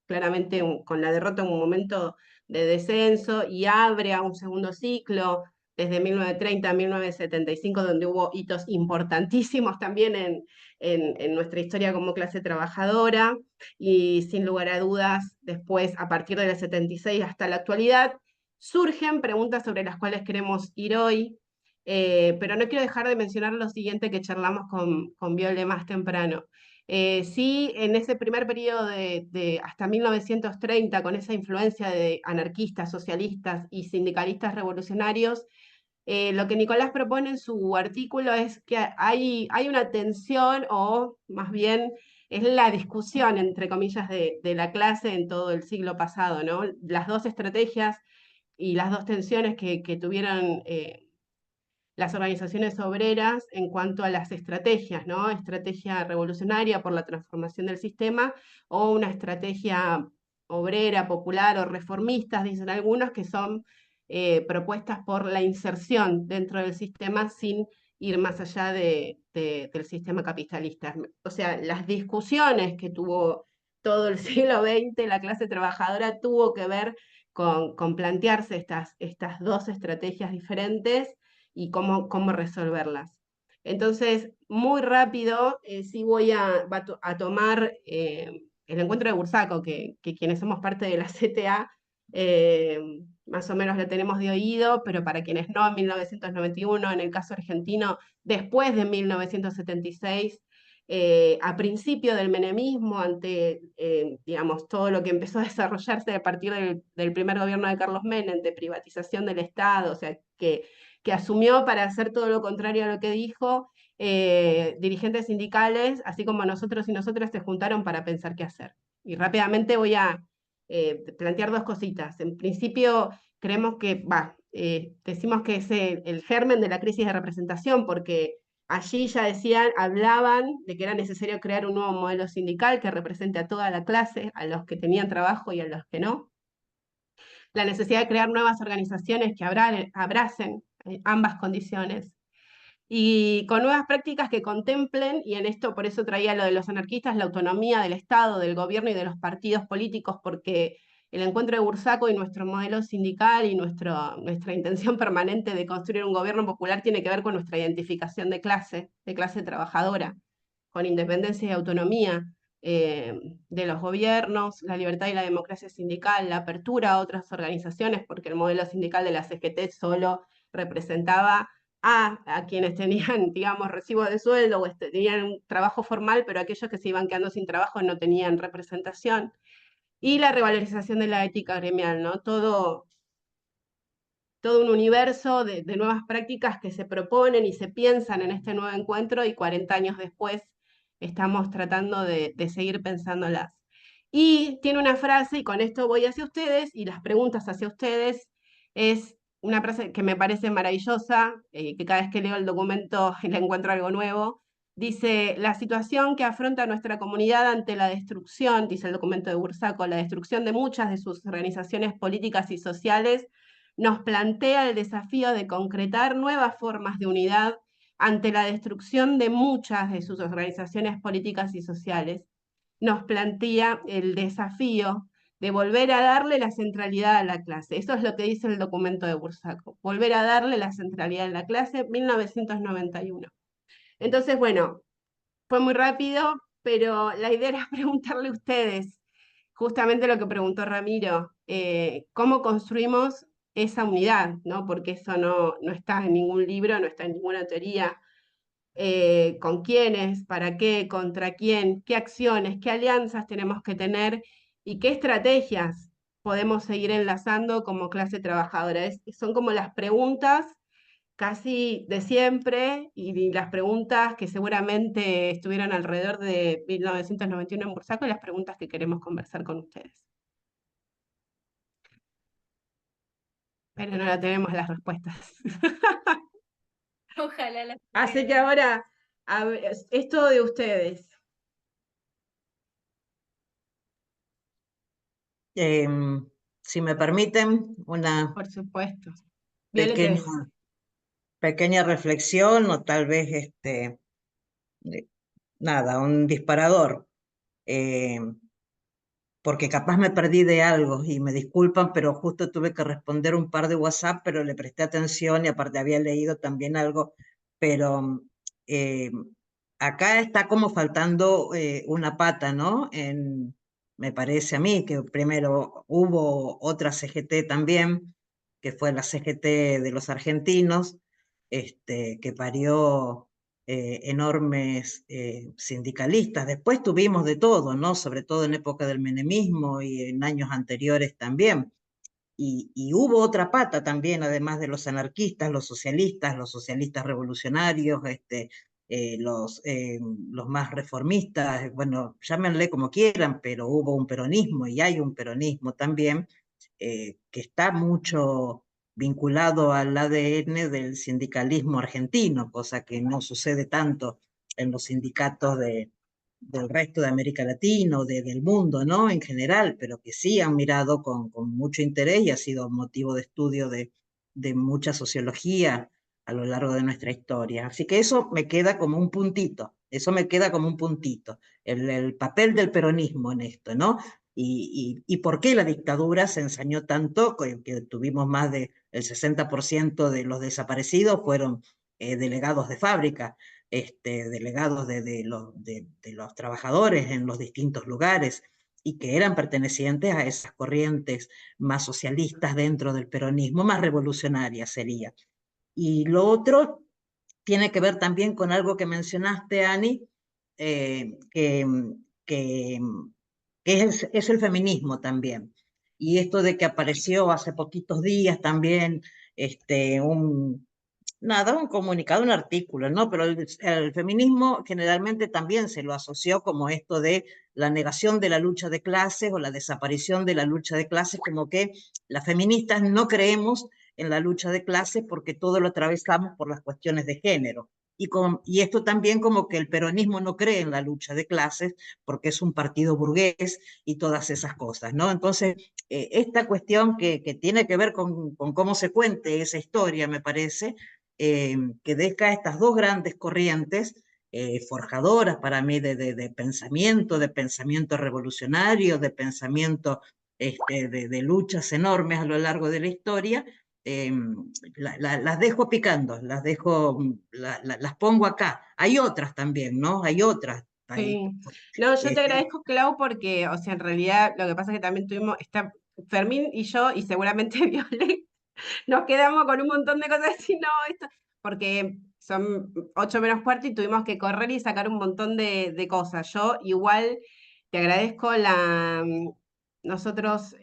claramente con la derrota un momento de descenso, y abre a un segundo ciclo desde 1930 a 1975, donde hubo hitos importantísimos también en nuestra historia como clase trabajadora, y sin lugar a dudas, después, a partir del 76 hasta la actualidad, surgen preguntas sobre las cuales queremos ir hoy, pero no quiero dejar de mencionar lo siguiente que charlamos con Viole más temprano. Sí, en ese primer periodo de hasta 1930, con esa influencia de anarquistas, socialistas y sindicalistas revolucionarios, lo que Nicolás propone en su artículo es que hay una tensión, o más bien es la discusión, entre comillas, de la clase en todo el siglo pasado, ¿no? Las dos estrategias y las dos tensiones que tuvieron las organizaciones obreras en cuanto a las estrategias, ¿no? Estrategia revolucionaria por la transformación del sistema, o una estrategia obrera, popular o reformista, dicen algunos, que son propuestas por la inserción dentro del sistema sin ir más allá del sistema capitalista. O sea, las discusiones que tuvo todo el siglo XX la clase trabajadora tuvo que ver con plantearse estas dos estrategias diferentes y cómo resolverlas. Entonces, muy rápido, sí voy a tomar el encuentro de Bursaco, que quienes somos parte de la CTA, más o menos lo tenemos de oído, pero para quienes no, en 1991, en el caso argentino, después de 1976, a principio del menemismo, ante digamos, todo lo que empezó a desarrollarse a partir del primer gobierno de Carlos Menem, de privatización del Estado, o sea, que que asumió para hacer todo lo contrario a lo que dijo, dirigentes sindicales, así como nosotros y nosotras se juntaron para pensar qué hacer. Y rápidamente voy a plantear dos cositas. En principio, creemos que, decimos que es el germen de la crisis de representación, porque allí ya decían, hablaban de que era necesario crear un nuevo modelo sindical que represente a toda la clase, a los que tenían trabajo y a los que no. La necesidad de crear nuevas organizaciones que abracen ambas condiciones. Y con nuevas prácticas que contemplen, y en esto por eso traía lo de los anarquistas, la autonomía del Estado, del gobierno y de los partidos políticos, porque el encuentro de Bursaco y nuestro modelo sindical y nuestra intención permanente de construir un gobierno popular tiene que ver con nuestra identificación de clase trabajadora, con independencia y autonomía de los gobiernos, la libertad y la democracia sindical, la apertura a otras organizaciones, porque el modelo sindical de la CGT solo representaba a quienes tenían, digamos, recibo de sueldo o tenían un trabajo formal, pero aquellos que se iban quedando sin trabajo no tenían representación. Y la revalorización de la ética gremial, ¿no? Todo un universo de nuevas prácticas que se proponen y se piensan en este nuevo encuentro, y 40 años después estamos tratando de seguir pensándolas. Y tiene una frase, y con esto voy hacia ustedes, y las preguntas hacia ustedes, es una frase que me parece maravillosa, que cada vez que leo el documento le encuentro algo nuevo. Dice: la situación que afronta nuestra comunidad ante la destrucción, dice el documento de Bursaco, la destrucción de muchas de sus organizaciones políticas y sociales, nos plantea el desafío de concretar nuevas formas de unidad ante la destrucción de muchas de sus organizaciones políticas y sociales. Nos plantea el desafío de volver a darle la centralidad a la clase. Eso es lo que dice el documento de Bursaco, volver a darle la centralidad a la clase, 1991. Entonces, bueno, fue muy rápido, pero la idea era preguntarle a ustedes, justamente lo que preguntó Ramiro, ¿cómo construimos esa unidad? ¿No? Porque eso no está en ningún libro, no está en ninguna teoría. ¿Con quiénes? ¿Para qué? ¿Contra quién? ¿Qué acciones? ¿Qué alianzas tenemos que tener? ¿Y qué estrategias podemos seguir enlazando como clase trabajadora? Son como las preguntas casi de siempre, y las preguntas que seguramente estuvieron alrededor de 1991 en Bursaco, y las preguntas que queremos conversar con ustedes. Pero no tenemos las respuestas. Ojalá las Así que ahora, es todo de ustedes. Si me permiten, una Por supuesto. pequeña, Violeta. pequeña reflexión, o tal vez nada, un disparador. Porque capaz me perdí de algo y me disculpan, pero justo tuve que responder un par de WhatsApp, pero le presté atención y aparte había leído también algo, pero acá está como faltando una pata, ¿no? Me parece a mí que primero hubo otra CGT también, que fue la CGT de los argentinos, que parió enormes sindicalistas. Después tuvimos de todo, ¿no? Sobre todo en época del menemismo y en años anteriores también. Y hubo otra pata también, además de los anarquistas, los socialistas revolucionarios, los más reformistas, bueno, llámenle como quieran, pero hubo un peronismo y hay un peronismo también que está mucho vinculado al ADN del sindicalismo argentino, cosa que no sucede tanto en los sindicatos del resto de América Latina o del mundo, ¿no? En general, pero que sí han mirado con mucho interés y ha sido motivo de estudio de mucha sociología a lo largo de nuestra historia. Así que eso me queda como un puntito, el papel del peronismo en esto, ¿no? Y por qué la dictadura se ensañó tanto, que tuvimos más del 60% de los desaparecidos fueron delegados de fábrica, delegados de los trabajadores en los distintos lugares, y que eran pertenecientes a esas corrientes más socialistas dentro del peronismo, más revolucionarias sería. Y lo otro tiene que ver también con algo que mencionaste, Ani, que es el feminismo también. Y esto de que apareció hace poquitos días también nada, un comunicado, un artículo, ¿no? Pero el feminismo generalmente también se lo asoció como esto de la negación de la lucha de clases o la desaparición de la lucha de clases, como que las feministas no creemos en la lucha de clases porque todo lo atravesamos por las cuestiones de género. Y esto también como que el peronismo no cree en la lucha de clases porque es un partido burgués y todas esas cosas, ¿no? Entonces, esta cuestión que tiene que ver con cómo se cuente esa historia, me parece, que deja estas dos grandes corrientes forjadoras para mí de pensamiento revolucionario, de pensamiento de luchas enormes a lo largo de la historia, las dejo picando, las pongo acá. Hay otras también, ¿no? Hay otras. Sí. No, yo te agradezco, Clau, porque, o sea, en realidad lo que pasa es que también tuvimos, Fermín y yo, y seguramente Violet, nos quedamos con un montón de cosas así, no, esto, porque son 8 menos cuarto y tuvimos que correr y sacar un montón de cosas. Yo igual te agradezco nosotros,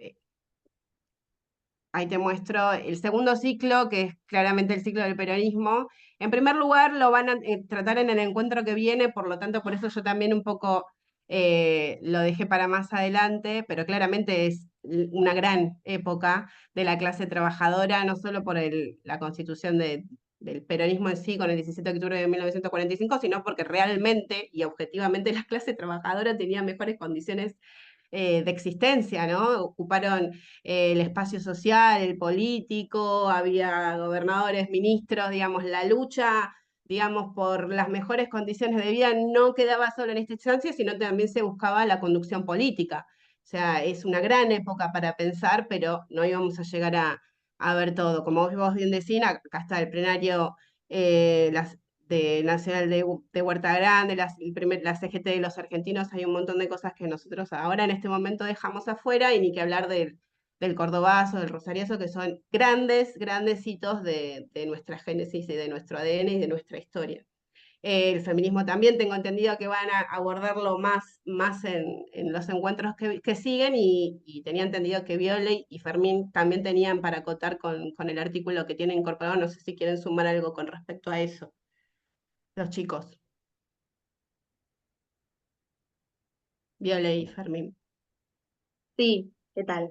ahí te muestro el segundo ciclo, que es claramente el ciclo del peronismo. En primer lugar, lo van a tratar en el encuentro que viene, por lo tanto, por eso yo también un poco lo dejé para más adelante, pero claramente es una gran época de la clase trabajadora, no solo por la constitución del peronismo en sí, con el 17 de octubre de 1945, sino porque realmente y objetivamente la clase trabajadora tenía mejores condiciones de existencia, ¿no? Ocuparon el espacio social, el político, había gobernadores, ministros, digamos, la lucha, digamos, por las mejores condiciones de vida no quedaba solo en esta instancia, sino también se buscaba la conducción política. O sea, es una gran época para pensar, pero no íbamos a llegar a ver todo. Como vos bien decís, acá está el plenario, de Nacional de Huerta Grande, la CGT de los argentinos, hay un montón de cosas que nosotros ahora en este momento dejamos afuera, y ni que hablar del cordobazo, del rosariazo, que son grandes, grandes hitos de nuestra génesis y de nuestro ADN y de nuestra historia. El feminismo también tengo entendido que van a abordarlo más en los encuentros que siguen, y tenía entendido que Viole y Fermín también tenían para acotar con el artículo que tienen incorporado. No sé si quieren sumar algo con respecto a eso, los chicos. Viole y Fermín. Sí, ¿qué tal?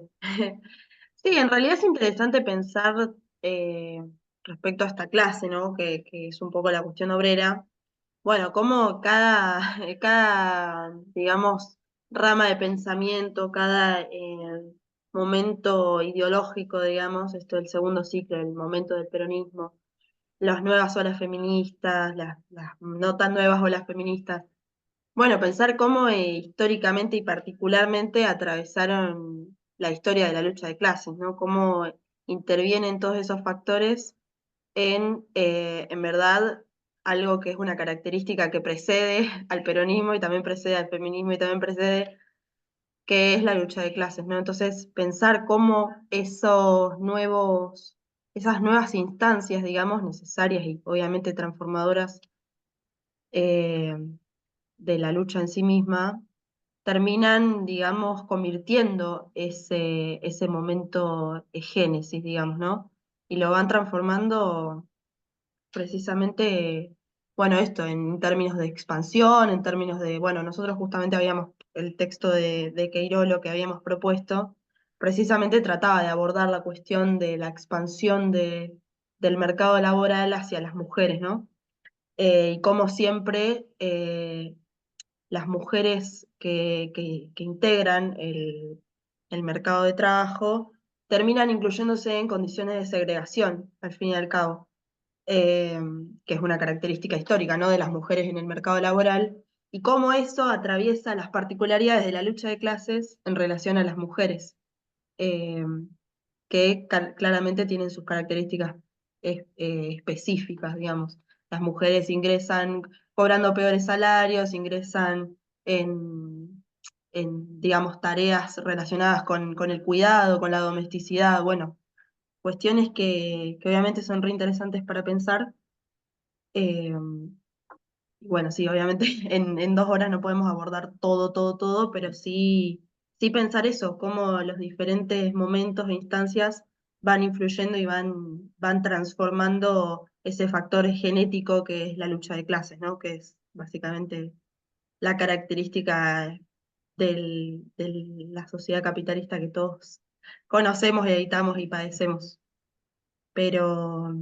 Sí, en realidad es interesante pensar eh, respecto a esta clase, ¿no? Que es un poco la cuestión obrera. Bueno, cómo cada, digamos, rama de pensamiento, cada momento ideológico, digamos, esto del segundo ciclo, el momento del peronismo, las nuevas olas feministas, las no tan nuevas olas feministas. Bueno, pensar cómo históricamente y particularmente atravesaron la historia de la lucha de clases, ¿no? Cómo intervienen todos esos factores en verdad, algo que es una característica que precede al peronismo y también precede al feminismo y también precede, que es la lucha de clases, ¿no? Entonces, pensar cómo esas nuevas instancias, digamos, necesarias y obviamente transformadoras eh, de la lucha en sí misma, terminan, digamos, convirtiendo ese momento de génesis, digamos, ¿no? Y lo van transformando precisamente, bueno, esto en términos de expansión, en términos de, bueno, nosotros justamente habíamos, el texto de Queirolo que habíamos propuesto, precisamente trataba de abordar la cuestión de la expansión del mercado laboral hacia las mujeres, ¿no? Y como siempre, las mujeres que integran el mercado de trabajo terminan incluyéndose en condiciones de segregación, al fin y al cabo, eh, que es una característica histórica, ¿no? De las mujeres en el mercado laboral, y cómo eso atraviesa las particularidades de la lucha de clases en relación a las mujeres, eh, que claramente tienen sus características específicas, digamos. Las mujeres ingresan cobrando peores salarios, ingresan digamos, tareas relacionadas con el cuidado, con la domesticidad, bueno, cuestiones que obviamente son re interesantes para pensar. eh, y bueno, sí, obviamente en 2 horas no podemos abordar todo, todo, todo, pero sí pensar eso, cómo los diferentes momentos e instancias van influyendo y van transformando ese factor genético que es la lucha de clases, ¿no? Que es básicamente la característica de la sociedad capitalista que todos conocemos, editamos y padecemos. Pero,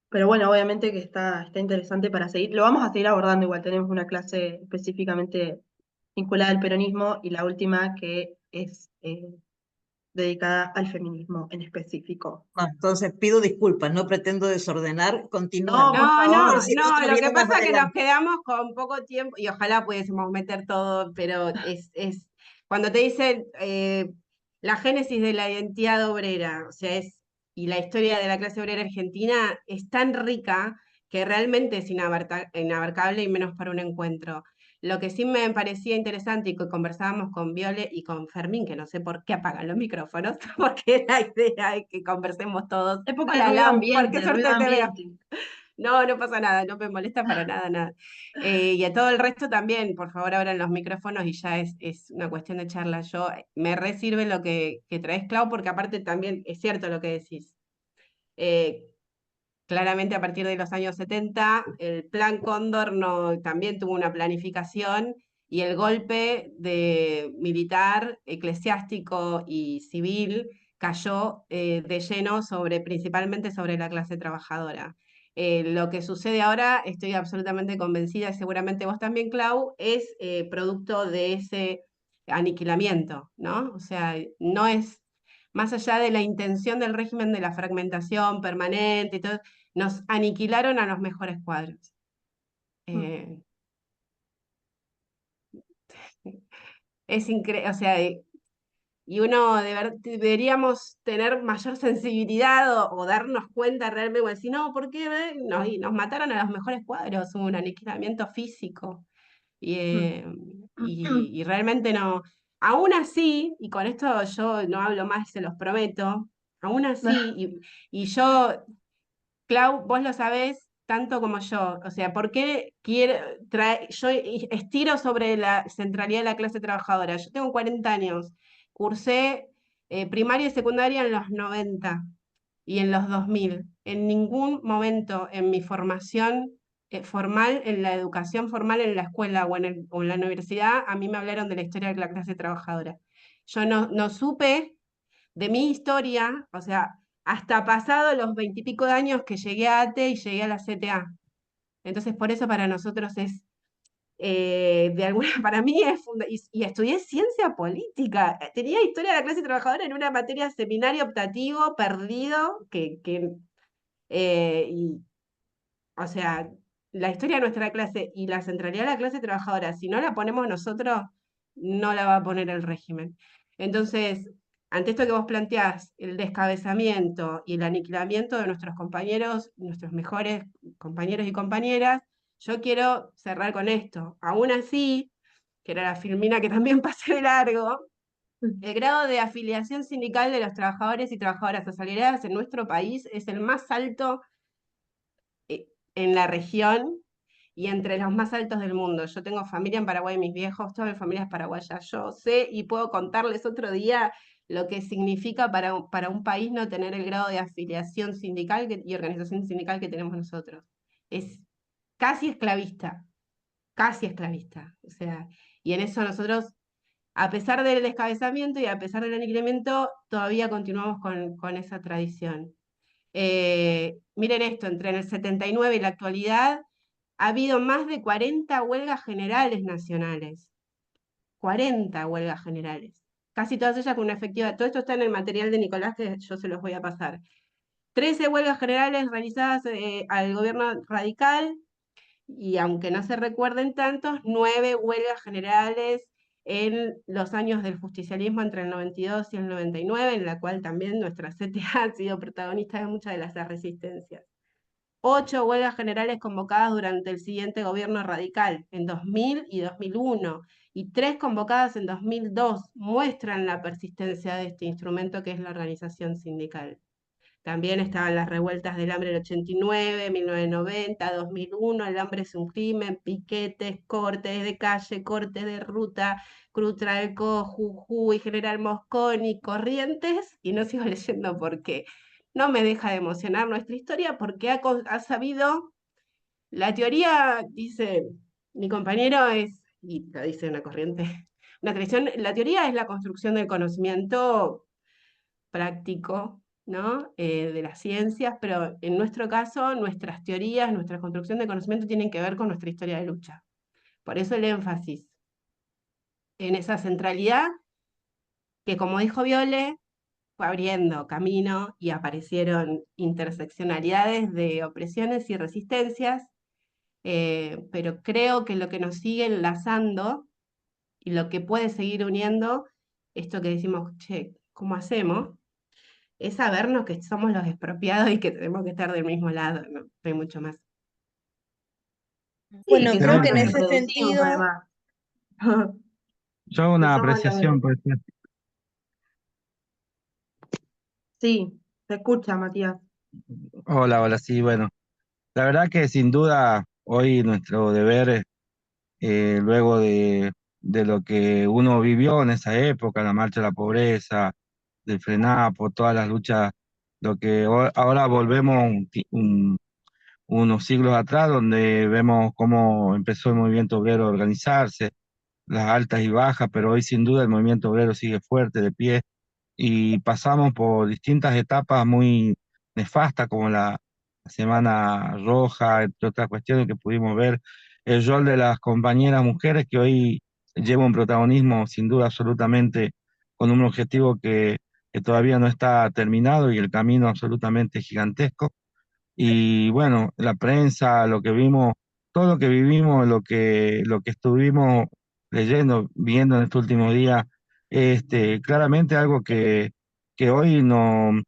pero bueno, obviamente que está interesante para seguir. Lo vamos a seguir abordando igual. Tenemos una clase específicamente vinculada al peronismo y la última que es dedicada al feminismo en específico. No, entonces pido disculpas, no pretendo desordenar, No, continuemos. por favor. No, Si el otro lo que viene más pasa es que nos adelante. quedamos con poco tiempo y ojalá pudiésemos meter todo, pero cuando te dicen la génesis de la identidad obrera, o sea, y la historia de la clase obrera argentina es tan rica que realmente es inabarcable y menos para un encuentro. Lo que sí me parecía interesante y que conversábamos con Viole y con Fermín, que no sé por qué apagan los micrófonos, porque la idea es que conversemos todos. Es porque Hola, ruido Lau, por ambiente, qué suerte ruido te veo. ambiente. No, no pasa nada, no me molesta para nada, nada. Y a todo el resto también, por favor, abran los micrófonos y ya es una cuestión de charla. Me resirve lo que traes, Clau, porque aparte también es cierto lo que decís. Claramente a partir de los años 70, el Plan Cóndor también tuvo una planificación y el golpe militar, eclesiástico y civil cayó de lleno principalmente sobre la clase trabajadora. Lo que sucede ahora, estoy absolutamente convencida, y seguramente vos también, Clau, es producto de ese aniquilamiento, ¿no? O sea, no es más allá de la intención del régimen de la fragmentación permanente y todo, nos aniquilaron a los mejores cuadros. Es increíble, o sea, y uno deberíamos tener mayor sensibilidad o darnos cuenta realmente, o decir, no, ¿por qué? Y nos mataron a los mejores cuadros, hubo un aniquilamiento físico. Y realmente no. Aún así, y con esto yo no hablo más, se los prometo, aún así, y yo, Clau, vos lo sabés tanto como yo, o sea, ¿por qué yo estiro sobre la centralidad de la clase trabajadora? Yo tengo 40 años, cursé primaria y secundaria en los 90 y en los 2000. En ningún momento en mi formación formal, en la educación formal en la escuela o en la universidad, a mí me hablaron de la historia de la clase trabajadora. Yo no supe de mi historia, o sea, hasta pasado los 20 y pico de años que llegué a ATE y llegué a la CTA. Entonces, por eso para nosotros es, para mí y estudié ciencia política. Tenía historia de la clase trabajadora en una materia seminario optativo perdido, o sea, la historia de nuestra clase y la centralidad de la clase trabajadora, si no la ponemos nosotros, no la va a poner el régimen. Entonces, ante esto que vos planteás, el descabezamiento y el aniquilamiento de nuestros compañeros, nuestros mejores compañeros y compañeras, yo quiero cerrar con esto. Aún así, que era la filmina que también pasé de largo, el grado de afiliación sindical de los trabajadores y trabajadoras asalariadas en nuestro país es el más alto en la región y entre los más altos del mundo. Yo tengo familia en Paraguay, mis viejos, toda mi familia es paraguaya. Yo sé y puedo contarles otro día lo que significa para un país no tener el grado de afiliación sindical y organización sindical que tenemos nosotros. Es casi esclavista, casi esclavista. O sea, y en eso nosotros, a pesar del descabezamiento y a pesar del aniquilamiento, todavía continuamos con esa tradición. Miren esto, entre el 79 y la actualidad ha habido más de 40 huelgas generales nacionales. 40 huelgas generales. Casi todas ellas con una efectiva. Todo esto está en el material de Nicolás que yo se los voy a pasar. 13 huelgas generales realizadas al gobierno radical y aunque no se recuerden tantos, 9 huelgas generales en los años del justicialismo entre el 92 y el 99, en la cual también nuestra CTA ha sido protagonista de muchas de las resistencias. 8 huelgas generales convocadas durante el siguiente gobierno radical, en 2000 y 2001, y 3 convocadas en 2002, muestran la persistencia de este instrumento que es la organización sindical. También estaban las revueltas del hambre del 89, 1990, 2001, el hambre es un crimen, piquetes, cortes de calle, cortes de ruta, Cruz-Tralcó, Jujuy, General Mosconi, Corrientes, y no sigo leyendo porque no me deja de emocionar nuestra historia, porque ha sabido, la teoría, dice mi compañero, y lo dice una corriente, una tradición, la teoría es la construcción del conocimiento práctico, ¿no? De las ciencias, pero en nuestro caso, nuestras teorías, nuestra construcción de conocimiento tienen que ver con nuestra historia de lucha. Por eso el énfasis en esa centralidad que, como dijo Viole, fue abriendo camino y aparecieron interseccionalidades de opresiones y resistencias, pero creo que lo que nos sigue enlazando y lo que puede seguir uniendo, esto que decimos, che, ¿cómo hacemos? Es sabernos que somos los expropiados y que tenemos que estar del mismo lado, no hay mucho más. Sí, Bueno, que creo somos que en los que ese producimos sentido, además. Yo hago Que una somos los apreciación, que... pues. Sí, se escucha, Matías. Hola, hola, sí, bueno. La verdad que sin duda hoy nuestro deber, luego de lo que uno vivió en esa época, la marcha de la pobreza, del FRENAPO, todas las luchas, lo que ahora volvemos unos siglos atrás, donde vemos cómo empezó el movimiento obrero a organizarse, las altas y bajas, pero hoy sin duda el movimiento obrero sigue fuerte, de pie, y pasamos por distintas etapas muy nefastas, como la Semana Roja, entre otras cuestiones que pudimos ver, el rol de las compañeras mujeres que hoy lleva un protagonismo sin duda absolutamente con un objetivo que todavía no está terminado y el camino absolutamente gigantesco. Y bueno, la prensa, lo que vimos, todo lo que vivimos, lo que estuvimos leyendo, viendo en estos últimos días, claramente algo que hoy no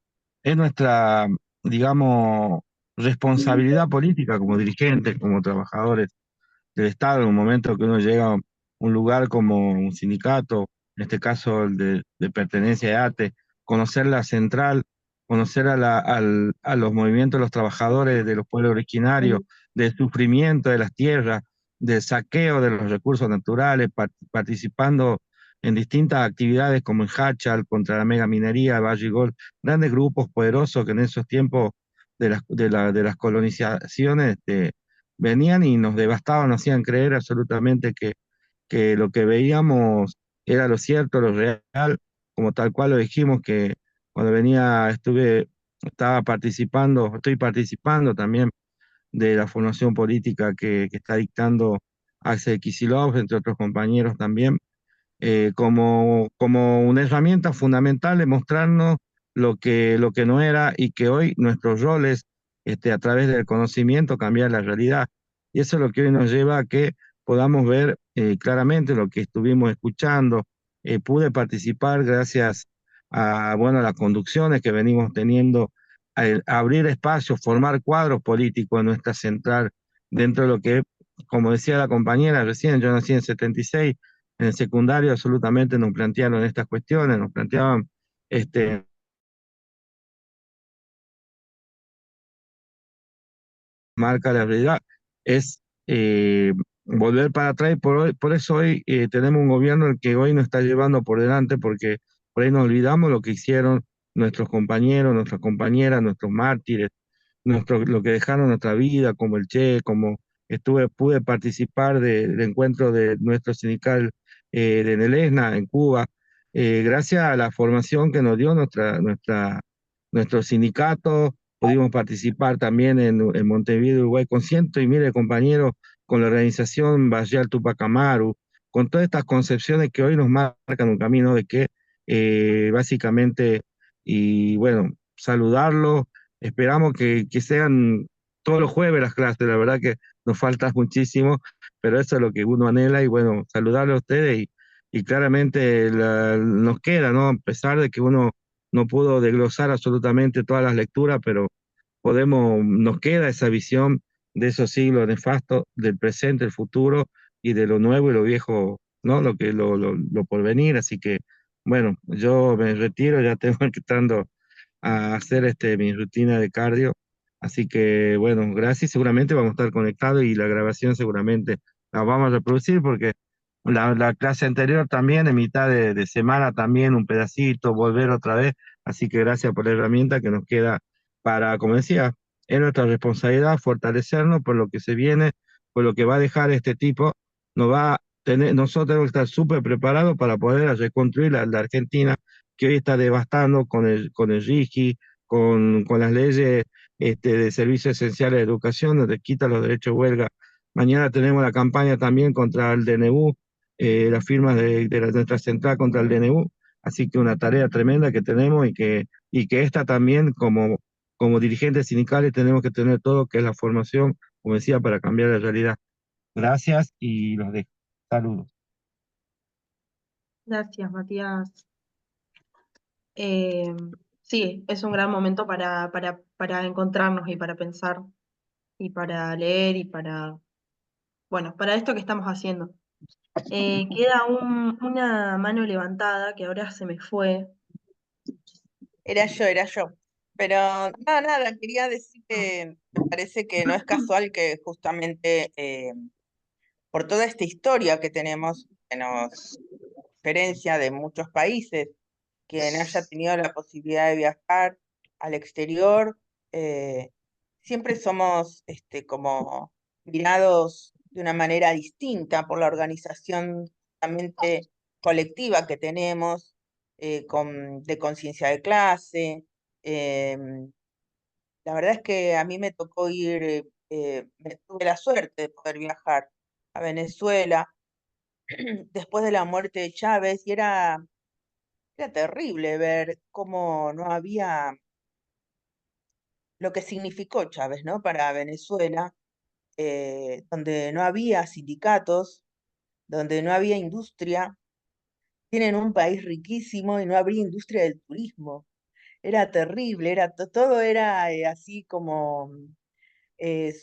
es nuestra, digamos, responsabilidad política como dirigentes, como trabajadores del Estado, en un momento que uno llega a un lugar como un sindicato, en este caso el de pertenencia de ATE, conocer la central, conocer a los movimientos de los trabajadores de los pueblos originarios, del sufrimiento de las tierras, del saqueo de los recursos naturales, participando en distintas actividades como en Hachal, contra la mega minería, Valle Gold, grandes grupos poderosos que en esos tiempos de las colonizaciones, venían y nos devastaban, nos hacían creer absolutamente que lo que veíamos era lo cierto, lo real, como tal cual lo dijimos, que cuando venía, estoy participando también de la formación política que está dictando Axel Kicillof, entre otros compañeros también, como una herramienta fundamental de mostrarnos lo que no era y que hoy nuestros roles, a través del conocimiento, cambian la realidad. Y eso es lo que hoy nos lleva a que podamos ver claramente lo que estuvimos escuchando. Pude participar gracias a, bueno, las conducciones que venimos teniendo, a abrir espacios, formar cuadros políticos en nuestra central, dentro de lo que, como decía la compañera recién, yo nací en 76, en el secundario absolutamente nos plantearon estas cuestiones, nos planteaban marca la realidad, es volver para atrás y por eso hoy tenemos un gobierno el que hoy nos está llevando por delante, porque por ahí nos olvidamos lo que hicieron nuestros compañeros, nuestras compañeras, nuestros mártires, lo que dejaron nuestra vida, como el Che, como pude participar del encuentro de nuestro sindical de Nelesna en Cuba, gracias a la formación que nos dio nuestro sindicato. Pudimos participar también en Montevideo, Uruguay, con cientos y miles de compañeros, con la organización Bajal Tupac Amaru, con todas estas concepciones que hoy nos marcan un camino de que básicamente, y bueno, saludarlos. Esperamos que sean todos los jueves las clases, la verdad que nos falta muchísimo, pero eso es lo que uno anhela y bueno, saludarle a ustedes y claramente nos queda, ¿no? A pesar de que uno no pudo desglosar absolutamente todas las lecturas, pero nos queda esa visión de esos siglos nefastos, del presente, el futuro y de lo nuevo y lo viejo, ¿no? Lo por venir, así que bueno, yo me retiro, ya tengo que estando a hacer mi rutina de cardio. Así que bueno, gracias. Seguramente vamos a estar conectados y la grabación seguramente la vamos a reproducir porque la clase anterior también, en mitad de semana también un pedacito, volver otra vez. Así que gracias por la herramienta que nos queda para, como decía, es nuestra responsabilidad fortalecernos por lo que se viene, por lo que va a dejar este tipo. Nos va a tener, nosotros tenemos que estar súper preparados para poder reconstruir la Argentina que hoy está devastando con el RIGI, con las leyes de servicios esenciales de educación, donde quita los derechos de huelga. Mañana tenemos la campaña también contra el DNU, las firmas de nuestra central contra el DNU, así que una tarea tremenda que tenemos y que esta también como dirigentes sindicales tenemos que tener todo, que es la formación, como decía, para cambiar la realidad. Gracias y los dejo. Saludos. Gracias, Matías. Sí, es un gran momento para encontrarnos y para pensar y para leer y bueno, para esto que estamos haciendo. Queda una mano levantada que ahora se me fue. Era yo. Pero no, nada, quería decir que me parece que no es casual que justamente por toda esta historia que tenemos, que nos diferencia de muchos países, quien haya tenido la posibilidad de viajar al exterior, siempre somos como mirados de una manera distinta por la organización justamente colectiva que tenemos, de conciencia de clase. em, la verdad es que a mí me tocó ir, tuve la suerte de poder viajar a Venezuela después de la muerte de Chávez y era terrible ver cómo no había lo que significó Chávez, ¿no? Para Venezuela, donde no había sindicatos, donde no había industria. Tienen un país riquísimo y no habría industria del turismo. Era terrible, todo era así eh,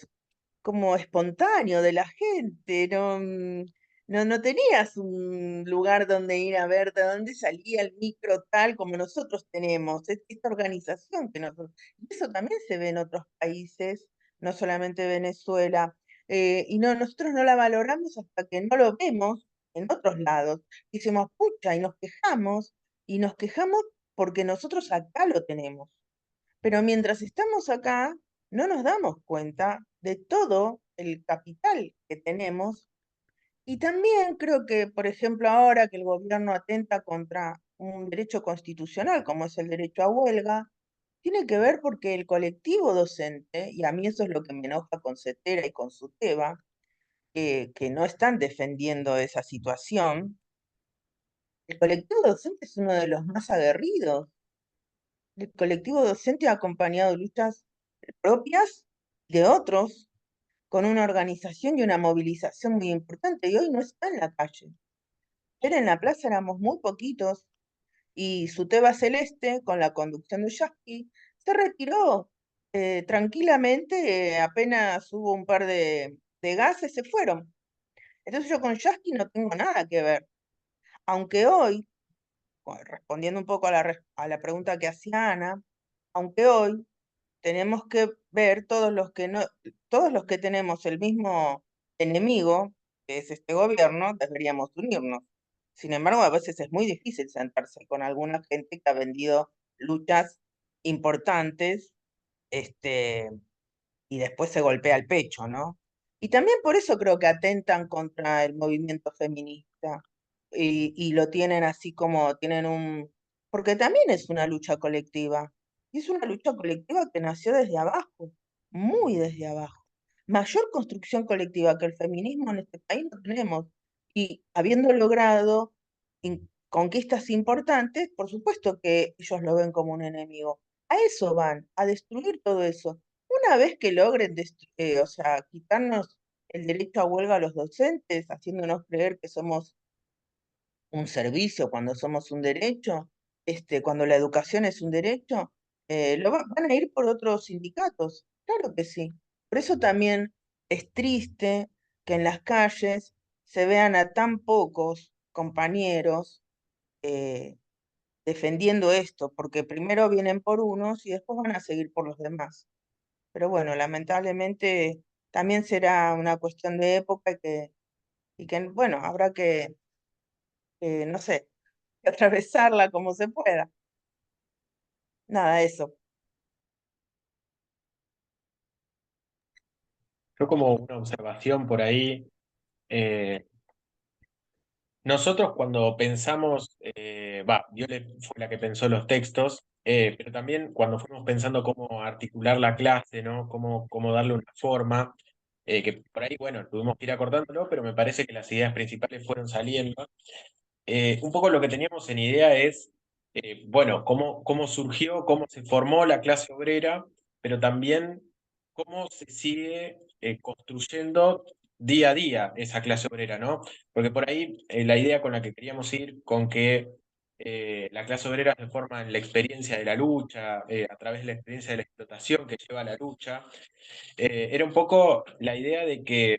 como espontáneo de la gente, no tenías un lugar donde ir a ver de dónde salía el micro tal como nosotros tenemos, esta organización que nosotros, y eso también se ve en otros países, no solamente Venezuela, y no, nosotros no la valoramos hasta que no lo vemos en otros lados. Decimos, pucha, y nos quejamos porque nosotros acá lo tenemos. Pero mientras estamos acá, no nos damos cuenta de todo el capital que tenemos. Y también creo que, por ejemplo, ahora que el gobierno atenta contra un derecho constitucional como es el derecho a huelga, tiene que ver porque el colectivo docente, y a mí eso es lo que me enoja con CETERA y con SUTEBA, que no están defendiendo esa situación, el colectivo docente es uno de los más aguerridos. El colectivo docente ha acompañado luchas propias de otros, con una organización y una movilización muy importante, y hoy no está en la calle. Ayer en la plaza éramos muy poquitos, y Suteba Celeste, con la conducción de Yasky, se retiró tranquilamente, apenas hubo un par de gases, se fueron. Entonces yo con Yasky no tengo nada que ver. Aunque hoy, respondiendo un poco a la pregunta que hacía Ana, aunque hoy tenemos que ver todos los que tenemos el mismo enemigo, que es este gobierno, deberíamos unirnos. Sin embargo, a veces es muy difícil sentarse con alguna gente que ha vendido luchas importantes, y después se golpea el pecho, ¿no? Y también por eso creo que atentan contra el movimiento feminista y lo tienen así como tienen porque también es una lucha colectiva. Y es una lucha colectiva que nació desde abajo, muy desde abajo. Mayor construcción colectiva que el feminismo en este país no tenemos. Y habiendo logrado conquistas importantes, por supuesto que ellos lo ven como un enemigo. A eso van, a destruir todo eso. Una vez que logren, o sea, quitarnos el derecho a huelga a los docentes, haciéndonos creer que somos un servicio cuando somos un derecho, cuando la educación es un derecho, van a ir por otros sindicatos. Claro que sí. Por eso también es triste que en las calles se vean a tan pocos compañeros defendiendo esto, porque primero vienen por unos y después van a seguir por los demás. Pero bueno, lamentablemente también será una cuestión de época y que bueno, habrá que, no sé, atravesarla como se pueda. Nada, eso. Yo como una observación por ahí, nosotros cuando pensamos, Viole fue la que pensó los textos, pero también cuando fuimos pensando cómo articular la clase, ¿no? Cómo darle una forma, que por ahí, bueno, tuvimos que ir acordándolo, pero me parece que las ideas principales fueron saliendo. Un poco lo que teníamos en idea es, bueno, cómo surgió, cómo se formó la clase obrera, pero también cómo se sigue construyendo día a día esa clase obrera, ¿no? Porque por ahí la idea con la que queríamos ir, con que la clase obrera se forma en la experiencia de la lucha, a través de la experiencia de la explotación que lleva a la lucha, era un poco la idea de que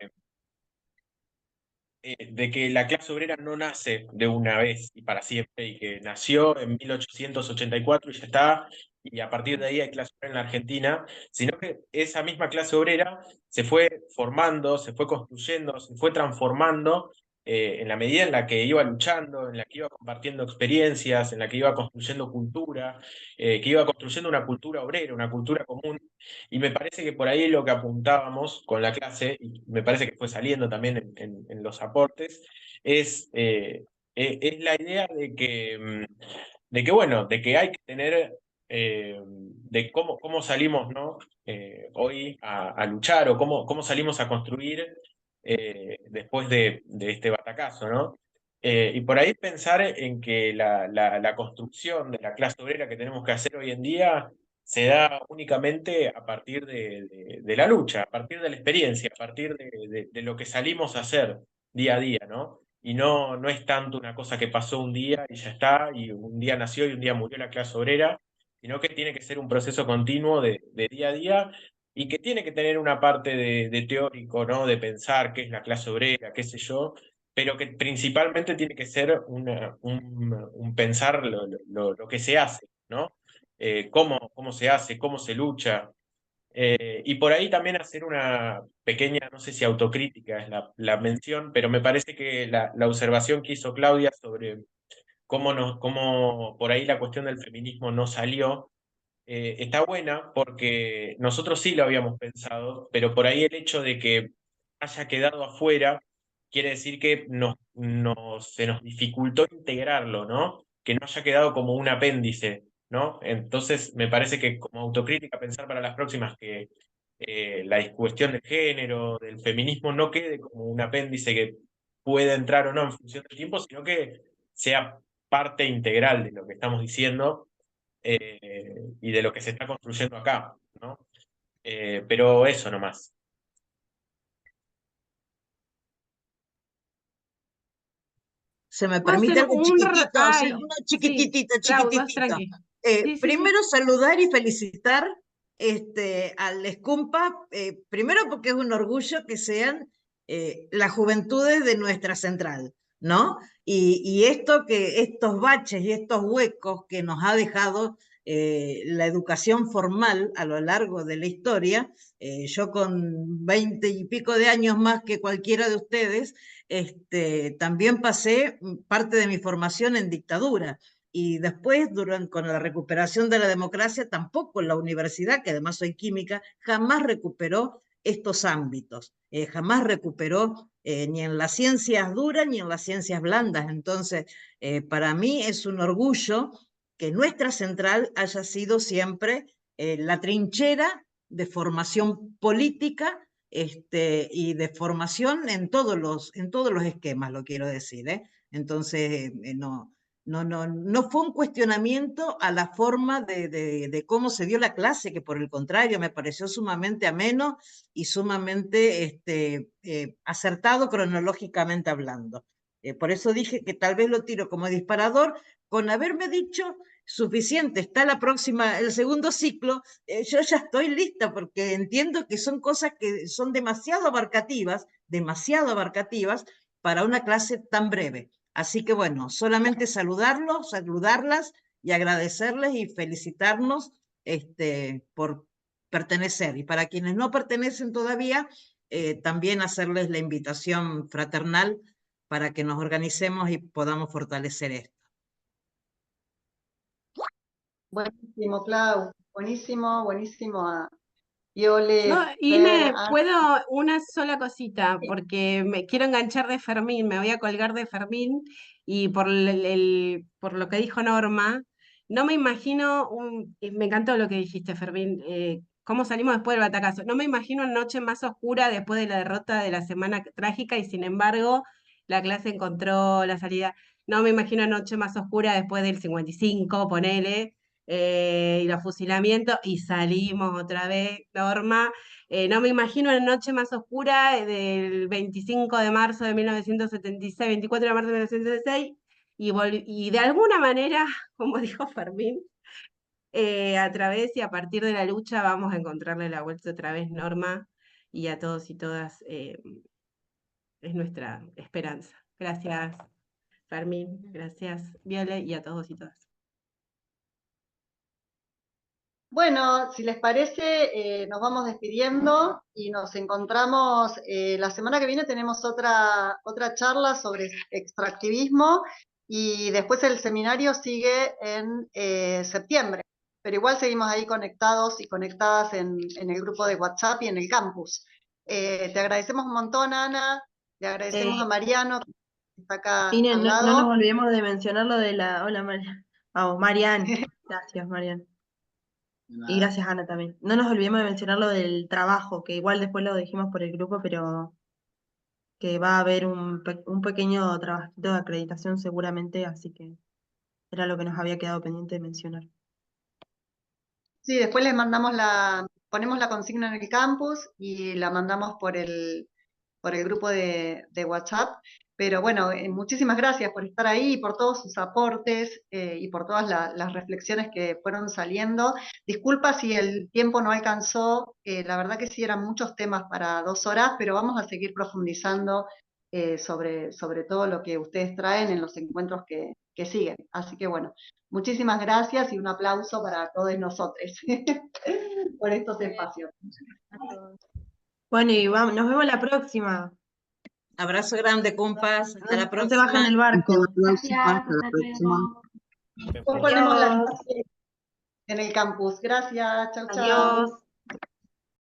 la clase obrera no nace de una vez y para siempre, y que nació en 1884 y ya está, y a partir de ahí hay clase obrera en la Argentina, sino que esa misma clase obrera se fue formando, se fue construyendo, se fue transformando en la medida en la que iba luchando, en la que iba compartiendo experiencias, en la que iba construyendo cultura, que iba construyendo una cultura obrera, una cultura común. Y me parece que por ahí lo que apuntábamos con la clase, y me parece que fue saliendo también en los aportes, es la idea bueno, de que hay que tener, de cómo salimos, ¿no? Hoy a luchar o cómo salimos a construir después de este batacazo, ¿no? Y por ahí pensar en que la construcción de la clase obrera que tenemos que hacer hoy en día se da únicamente a partir de la lucha, a partir de la experiencia, a partir de lo que salimos a hacer día a día, ¿no? Y no es tanto una cosa que pasó un día y ya está, y un día nació y un día murió la clase obrera, sino que tiene que ser un proceso continuo de día a día y que tiene que tener una parte de teórico, ¿no? De pensar qué es la clase obrera, qué sé yo, pero que principalmente tiene que ser un pensar lo que se hace, ¿no? Cómo se hace, cómo se lucha. Y por ahí también hacer una pequeña, no sé si autocrítica es la mención, pero me parece que la observación que hizo Claudia sobre cómo por ahí la cuestión del feminismo no salió, está buena porque nosotros sí lo habíamos pensado, pero por ahí el hecho de que haya quedado afuera quiere decir que se nos dificultó integrarlo, ¿no? Que no haya quedado como un apéndice, ¿no? Entonces me parece que como autocrítica pensar para las próximas que la cuestión del género, del feminismo, no quede como un apéndice que puede entrar o no en función del tiempo, sino que sea parte integral de lo que estamos diciendo y de lo que se está construyendo acá, ¿no? Pero eso nomás. ¿Se me ¿Puedo permite hacer algo un... chiquitito? Sí, Ay, uno sí, chiquititito, Clau, vos chiquititito. tranqui. Sí, sí, Primero sí. saludar y felicitar al Escumpa, primero porque es un orgullo que sean las juventudes de nuestra central, ¿no? Y estos baches y estos huecos que nos ha dejado la educación formal a lo largo de la historia, yo con 20 y pico de años más que cualquiera de ustedes, también pasé parte de mi formación en dictadura. Y después, con la recuperación de la democracia, tampoco la universidad, que además soy química, jamás recuperó estos ámbitos, jamás recuperó ni en las ciencias duras ni en las ciencias blandas. Entonces, para mí es un orgullo que nuestra central haya sido siempre la trinchera de formación política y de formación en todos los esquemas, lo quiero decir, ¿eh? Entonces, no fue un cuestionamiento a la forma de cómo se dio la clase, que por el contrario me pareció sumamente ameno y sumamente acertado cronológicamente hablando. Por eso dije que tal vez lo tiro como disparador, con haberme dicho suficiente, está el segundo ciclo, yo ya estoy lista porque entiendo que son cosas que son demasiado abarcativas para una clase tan breve. Así que bueno, solamente saludarlas y agradecerles y felicitarnos por pertenecer. Y para quienes no pertenecen todavía, también hacerles la invitación fraternal para que nos organicemos y podamos fortalecer esto. Buenísimo, Clau. Buenísimo, buenísimo. Viole, Yo, Fer, Ine, Ana. puedo una sola cosita, porque me quiero enganchar de Fermín, me voy a colgar de Fermín, y por por lo que dijo Norma, no me imagino, me encantó lo que dijiste, Fermín, cómo salimos después del batacazo. No me imagino una noche más oscura después de la derrota de la semana trágica, y sin embargo, la clase encontró la salida. No me imagino una noche más oscura después del 55, ponele, y los fusilamientos, y salimos otra vez, Norma. No me imagino una noche más oscura del 25 de marzo de 1976, 24 de marzo de 1976, y de alguna manera, como dijo Fermín, a través y a partir de la lucha vamos a encontrarle la vuelta otra vez, Norma, y a todos y todas, es nuestra esperanza. Gracias, Fermín, gracias, Viole, y a todos y todas. Bueno, si les parece, nos vamos despidiendo y nos encontramos la semana que viene. Tenemos otra charla sobre extractivismo y después el seminario sigue en septiembre. Pero igual seguimos ahí conectados y conectadas en el grupo de WhatsApp y en el campus. Te agradecemos un montón, Ana. Le agradecemos a Mariano, que está acá Ine, al no nos lado. olvidemos de mencionar lo de la... Hola, Marian. Vamos, Marian. Gracias, Marian. Y gracias, Ana, también. No nos olvidemos de mencionar lo del trabajo, que igual después lo dijimos por el grupo, pero que va a haber un pequeño trabajito de acreditación seguramente, así que era lo que nos había quedado pendiente de mencionar. Sí, después les mandamos ponemos la consigna en el campus y la mandamos por el grupo de WhatsApp. Pero bueno, muchísimas gracias por estar ahí, por todos sus aportes y por todas las reflexiones que fueron saliendo. Disculpa si el tiempo no alcanzó, la verdad que sí eran muchos temas para 2 horas, pero vamos a seguir profundizando sobre todo lo que ustedes traen en los encuentros que siguen. Así que bueno, muchísimas gracias y un aplauso para todos nosotros por estos espacios. Bueno, y nos vemos la próxima. Abrazo grande, compas. Hasta la No se próxima. bajen del barco. Gracias, hasta la próxima. Después ponemos la en el campus. Gracias, chau, chau. Adiós.